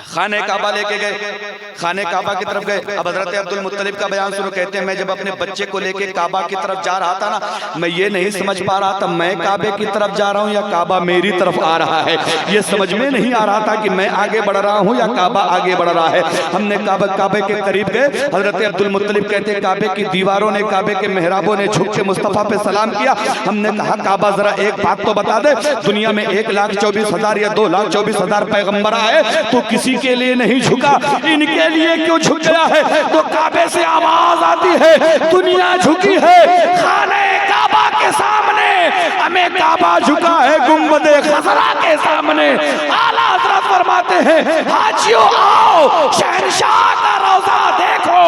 खाने काबा लेके गए, खाने काबा की तरफ गए। अब हजरत अब्दुल मुत्तलिब का बयान सुनो, कहते हैं मैं जब अपने बच्चे को लेके काबा की तरफ जा रहा था ना, मैं ये नहीं समझ पा रहा था मैं काबे की तरफ जा रहा हूँ या काबा मेरी तरफ आ रहा है। ये समझ में नहीं आ रहा था कि मैं आगे बढ़ रहा हूँ या काबा आगे बढ़ रहा है। हमने काबे के करीब गए। हजरत अब्दुल मुत्तलिब कहते हैं काबे की दीवारों ने, काबे के मेहराबों ने झुक के मुस्तफा पे सलाम किया। हमने कहा काबा जरा एक बात तो बता दे, दुनिया में 1,24,000 या 2,24,000 पैगंबर आए तो किसी के लिए नहीं झुका, इनके लिए क्यों झुक गया है? तो काबे से आवाज आती है दुनिया झुकी है खाने काबा के सामने, हमें काबा झुका है गुंबदे खसरा के सामने। आला हजरत फरमाते हैं हाजियों आओ शहंशाह का रोजा देखो,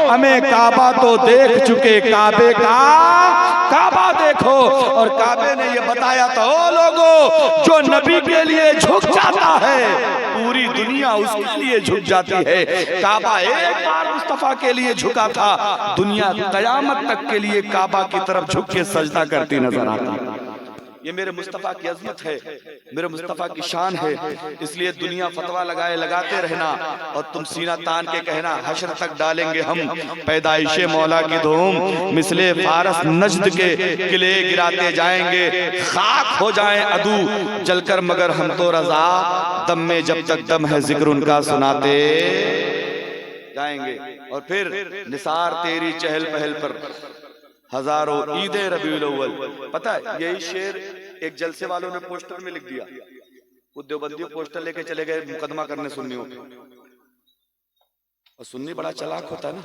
हमें काबा तो देख चुके, काबे का काबा देखो। और काबे ने ये बताया तो ओ लोगों जो नबी के लिए झुक जाता है पूरी दुनिया उसके लिए झुक जाती है। काबा एक बार मुस्तफा के लिए झुका था, दुनिया कयामत तक के लिए काबा की तरफ झुक के सजदा करती नजर आती। ये मेरे मुस्तफ़ा की अजमत है, मेरे मुस्तफ़ा की शान है। इसलिए दुनिया फतवा लगाए लगाते रहना और तुम सीना तान के कहना हश्र तक डालेंगे हम पैदाइशे मौला की धूम, मिसले फारस नजद के किले गिराते जाएंगे, खाक हो जाएं अदू जलकर मगर हम तो रजा, दम में जब तक दम है जिक्र उनका सुनाते जाएंगे। और फिर निसार तेरी चहल पहल पर हजारों ईदे रबीउल अव्वल। पता है यही शेर एक जलसे वालों ने पोस्टर में लिख दिया, वो देवबंदी पोस्टर लेके चले गए मुकदमा करने सुन्नियों पे, और सुन्नी बड़ा चालाक होता है ना,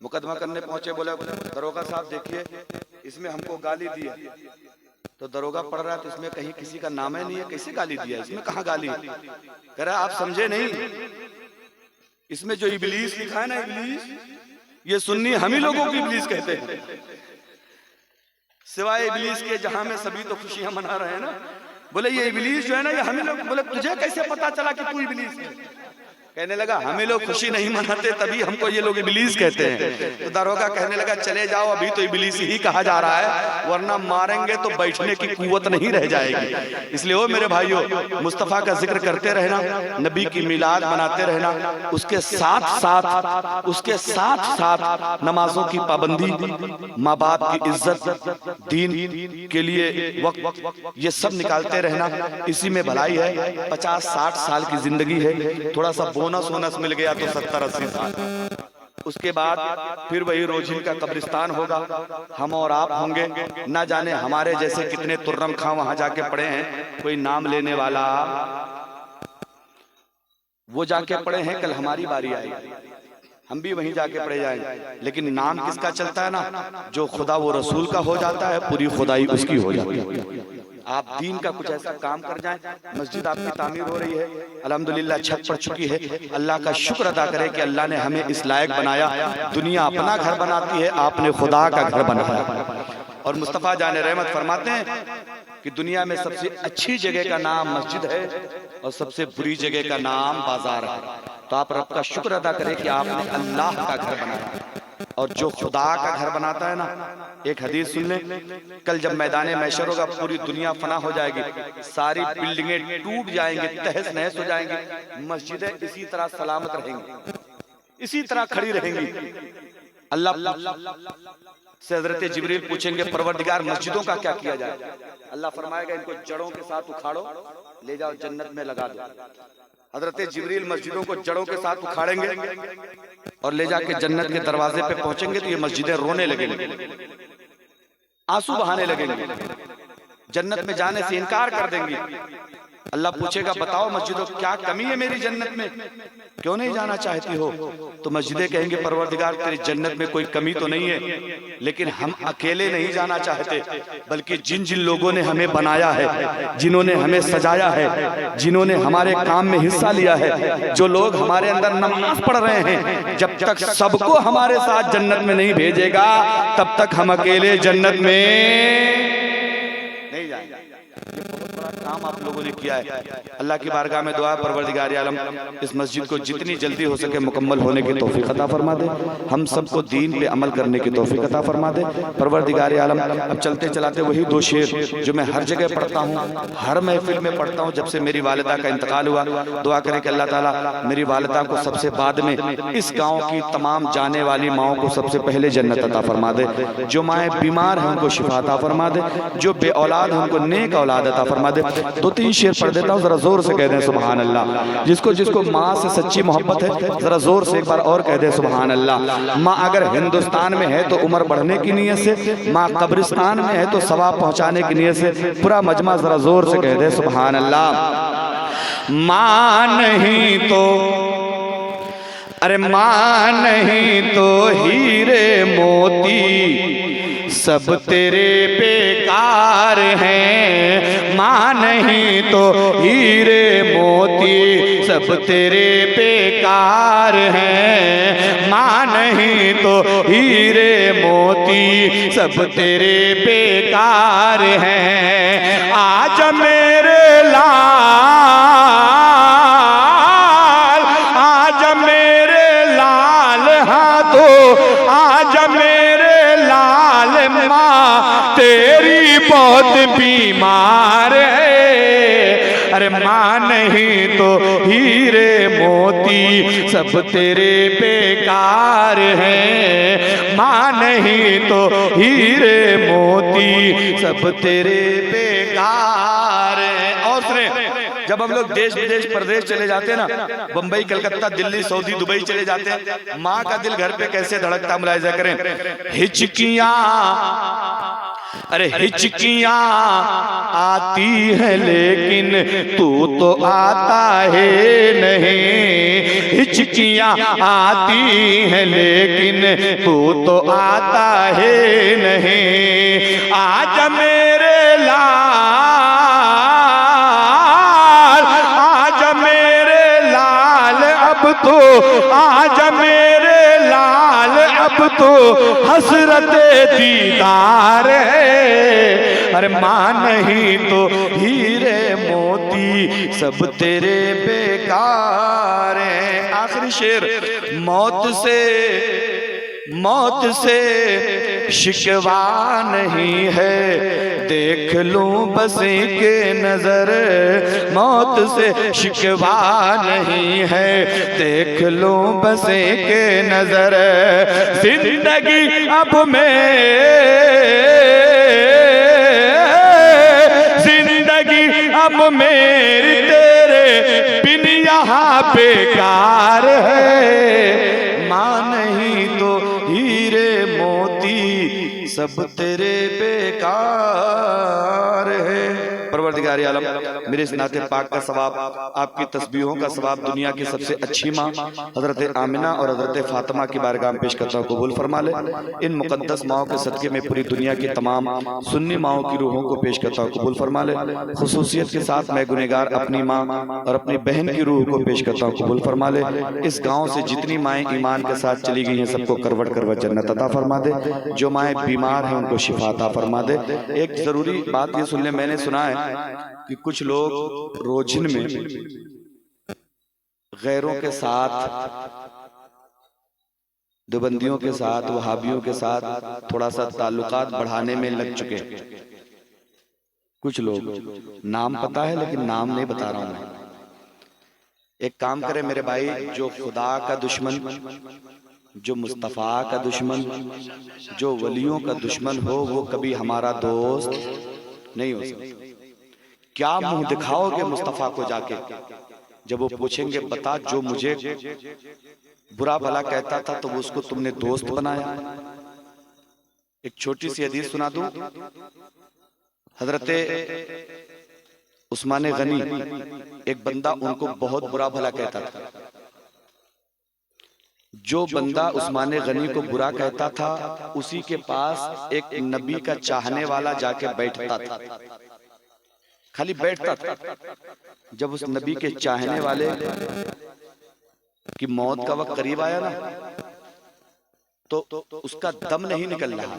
मुकदमा करने पहुंचे, बोला दरोगा साहब देखिए इसमें हमको गाली दी है। तो दरोगा पढ़ रहा है तो इसमें कहीं किसी का नाम ही नहीं है, कैसे गाली दिया, इसमें कहाँ गाली? कह रहा आप समझे नहीं, इसमें जो इबलीस लिखा है ना, इबलीस, ये सुन्नी हम ही लोगों को इबलीस कहते हैं, सिवाय इबलीस के जहां में सभी तो खुशियां मना रहे हैं ना। बोले ये इबलीस जो है ना ये हम ही लोग। बोले तुझे कैसे पता चला कि तू इबलीस है? कहने लगा हमें लोग खुशी नहीं मनाते तभी हमको ये लोग इबलीस कहते हैं। तो दरोगा कहने लगा चले जाओ, अभी तो इबलीस ही कहा जा रहा है, वरना मारेंगे तो बैठने की कुव्वत नहीं रह जाएगी। इसलिए ओ मेरे भाइयों, मुस्तफ़ा का जिक्र करते रहना, नबी की मिलाद मनाते रहना, उसके साथ साथ नमाजों की पाबंदी, माँ बाप की इज्जत, दीन के लिए वक्त, ये सब निकालते रहना। इसी में भलाई है। 50-60 साल की जिंदगी है, थोड़ा सा बोनस मिल गया तो 70-80 साल, उसके बाद फिर वही रोजिन का कब्रिस्तान होगा, हम और आप होंगे। ना जाने हमारे जैसे कितने तुर्रम खां वहां जाके पड़े हैं, कोई नाम लेने वाला वो जाके पड़े हैं, कल हमारी बारी आएगी, हम भी वहीं जाके पड़े जाएंगे। लेकिन नाम किसका चलता है ना, जो खुदा वो रसूल का हो जाता है, पूरी खुदाई उसकी हो जाती है। आप दीन का कुछ ऐसा काम कर जाएं, मस्जिद आपकी तामीर हो रही है, अल्हम्दुलिल्लाह छत पड़ चुकी है, अल्लाह का शुक्र अदा करें कि अल्लाह ने हमें इस लायक बनाया। दुनिया अपना घर बनाती है, आपने खुदा का घर बनाया। और मुस्तफ़ा जाने रहमत फरमाते हैं कि दुनिया में सबसे अच्छी जगह का नाम मस्जिद है और सबसे बुरी जगह का नाम बाजार है। तो आप रब का शुक्र अदा करें कि आपने अल्लाह का घर बनाया। और जो खुदा का घर बनाता है ना, एक हदीस सुन लें, कल जब मैदान महशर होगा, पूरी दुनिया फना हो जाएगी, सारी बिल्डिंगें टूट जाएंगी, तहस नहस हो जाएंगी, मस्जिदें इसी तरह सलामत रहेंगी, इसी तरह खड़ी रहेंगी। अल्लाह से हजरत जिब्रील पूछेंगे परवरदिगार मस्जिदों का क्या किया जाए? अल्लाह फरमाएगा इनको जड़ों के साथ उखाड़ो, ले जाओ जन्नत में लगा दो। हजरत जिब्रील मस्जिदों को जड़ों के साथ उखाड़ेंगे और ले जाके जन्नत के दरवाजे पे पहुंचेंगे तो ये मस्जिदें रोने लगेंगी, आंसू बहाने लगेंगे, जन्नत में जाने से इनकार कर देंगी। अल्लाह पूछेगा बताओ मस्जिदों क्या कमी है मेरी जन्नत में, क्यों नहीं जाना चाहती हो? तो मस्जिदें कहेंगे परवरदिगार तेरी जन्नत में कोई कमी तो नहीं है, लेकिन हम अकेले नहीं जाना चाहते, बल्कि जिन जिन लोगों ने हमें बनाया है, जिन्होंने हमें सजाया है, जिन्होंने हमारे काम में हिस्सा लिया है, जो लोग हमारे अंदर नमाज पढ़ रहे हैं, जब तक सबको हमारे साथ जन्नत में नहीं भेजेगा तब तक हम अकेले जन्नत में नहीं जाएंगे। ये बहुत बड़ा काम आप लोगों ने किया है। अल्लाह की बारगाह में दुआ, परवरदिगार आलम इस मस्जिद को जितनी जल्दी हो सके मुकम्मल होने की तौफीक अता फरमा दे, हम सबको दीन पे अमल करने की तौफीक अता फरमा दे। परवरदिगार आलम अब चलते चलाते वही दो शेर जो मैं हर जगह पढ़ता हूँ, हर महफिल में पढ़ता हूँ, जब से मेरी वालिदा का इंतकाल हुआ, दुआ करें कि अल्लाह ताला मेरी वालिदा को सबसे बाद में इस गाँव की तमाम जाने वाली माओं को सबसे पहले जन्नत अता फरमा दे, जो माएँ बीमार हैं उनको शिफा अता फरमा दे, जो बे औलाद हैं उनको नेक औलाद अता फरमा दे। 2-3 शेर पढ़ देता हूँ, जरा जोर से कह दें सुभान अल्लाह। जिसको जिसको माँ से सच्ची मोहब्बत है जरा जोर से एक बार और कह दें सुभान अल्लाह। माँ अगर हिंदुस्तान में है तो उम्र बढ़ने की नीयत से, माँ कब्रिस्तान में है तो सवाब पहुँचाने की नीयत से, पूरा मजमा जरा जोर से कह दे सुभान अल्लाह। माँ नहीं तो, अरे माँ नहीं तो हीरे मोती सब तेरे बेकार हैं, माँ नहीं तो हीरे मोती सब तेरे बेकार हैं, माँ नहीं तो हीरे मोती सब तेरे बेकार हैं। आज मेरे लाल, आज मेरे लाल हाथों, आज मेरे लाल लाल माँ तेरी बहुत बीमार है। अरे माँ नहीं तो हीरे मोती सब तेरे बेकार हैं। माँ नहीं तो हीरे मोती सब तेरे बेकार हैं। और सुने, जब हम लोग देश विदेश प्रदेश चले जाते हैं ना, बंबई, कलकत्ता, दिल्ली, सऊदी, दुबई चले जाते हैं, माँ का दिल घर पे कैसे धड़कता, मुलाहिजा करें। हिचकियां, अरे हिचकियां आती है लेकिन तू तो आता है नहीं। हिचकियां आती है लेकिन तू तो आता है नहीं। आज मेरे लाल, आज मेरे लाल अब तो, आज मेरे लाल अब तो हसरते दीदार है। अरे माँ नहीं तो हीरे मोती सब तेरे बेकार हैं। आखिरी शेर, मौत से शिकवा नहीं है, देख लूं बस के नजर। मौत से शिकवा नहीं है, देख लूं बस के नजर। जिंदगी अब मैं, जिंदगी अब मेरी तेरे बिन यहाँ बेकार है। माँ नहीं तो हीरे मोती सब तेरे बेकार है। परवरदिगार आलम, मेरे इस नाते पाक का सवाब, आपकी तस्बीहों का सवाब दुनिया की सबसे अच्छी माँ हजरत आमिना और हजरत फातिमा की बारगाह में पेश करता हूँ, कबूल फरमा ले। इन मुकद्दस माओं के सदके में पूरी दुनिया की तमाम सुन्नी माओं की रूहों को पेश करता हूँ, कबूल फरमा ले। खुसूसियत के साथ मैं गुनहगार अपनी माँ और अपनी बहन की रूह को पेश करता हूँ, कबूल फरमा ले। इस गाँव से जितनी माएँ ईमान के साथ चली गई हैं, सबको करवट करवट जन्नत अता फरमा दे। जो माएँ बीमार हैं उनको शिफा अता फरमा दे। एक जरूरी बात ये सुन ले, मैंने सुना है कि कुछ लोग रोजिन में गैरों के साथ, देवबंदियों के साथ, वहाबियों के साथ थोड़ा सा ताल्लुकात बढ़ाने में लग चुके हैं। कुछ लोग, नाम पता है लेकिन नाम नहीं बता रहा हूं मैं। एक काम करे मेरे भाई, जो खुदा का दुश्मन, जो मुस्तफ़ा का दुश्मन, जो वलियों का दुश्मन हो, वो कभी हमारा दोस्त नहीं हो सकता। क्या मुंह दिखाओगे मुस्तफ़ा को जाके जब वो पूछेंगे, बता जो मुझे बुरा भला कहता था तो वो उसको तुमने दोस्त बनाया। एक छोटी सी हदीस सुना दूं। हजरते उस्मान गनी, एक बंदा उनको बहुत बुरा भला कहता था। जो बंदा उस्मान गनी को बुरा कहता था, उसी के पास एक नबी का चाहने वाला जाके बैठता था, खाली बैठता था। जब उस नबी के चाहने वाले की मौत का वक्त करीब आया ना, तो उसका दम नहीं निकल रहा,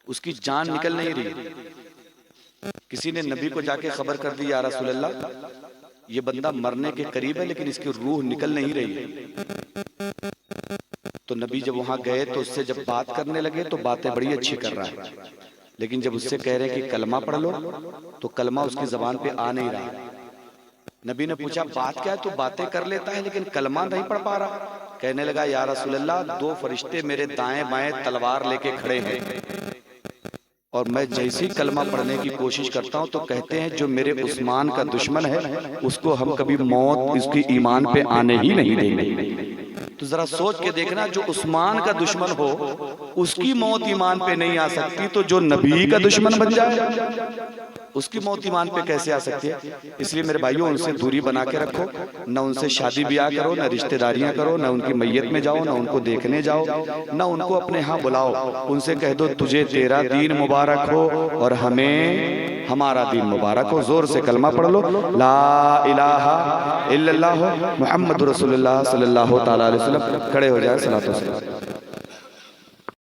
उसकी जान निकल नहीं रही। किसी ने नबी को जाके खबर कर दी, या रसूल अल्लाह, ये बंदा मरने के करीब है लेकिन इसकी रूह निकल नहीं रही है। तो नबी जब वहां गए तो उससे जब बात करने लगे तो बातें बड़ी अच्छी कर रहा है, लेकिन जब उससे कह रहे कि कलमा पढ़ लो, तो कलमा उसकी जबान पे आ नहीं रहा। नबी ने पूछा बात क्या है? तो बातें कर लेता है लेकिन कलमा नहीं पढ़ पा रहा। कहने लगा, या रसूल अल्लाह, दो फरिश्ते मेरे दाएं बाएं तलवार लेके खड़े हैं और मैं जैसी कलमा पढ़ने की कोशिश करता हूं तो कहते हैं जो मेरे उस्मान का दुश्मन है उसको हम कभी मौत इसकी ईमान पे आने ही नहीं देंगे। तो जरा सोच के देखना, जो उस्मान का दुश्मन हो उसकी मौत ईमान पे नहीं आ सकती, तो जो नबी का दुश्मन बन जाए उसकी मौत ईमान पे कैसे आ सकती है? इसलिए मेरे भाइयों, उनसे दूरी बना के रखो, न उनसे शादी ब्याह करो, न रिश्तेदारियां करो, न उनकी मैयत में जाओ, न उनको देखने जाओ, न उनको अपने यहाँ बुलाओ। उनसे कह दो तुझे तेरा दीन मुबारक हो और हमें हमारा दीन मुबारक हो। जोर से कलमा पढ़ लो, ला इलाहा इल्लल्लाह मुहम्मदुर रसूलुल्लाह सल्लल्लाहु तआला अलैहि वसल्लम। खड़े हो जाए, सलातो सलाम।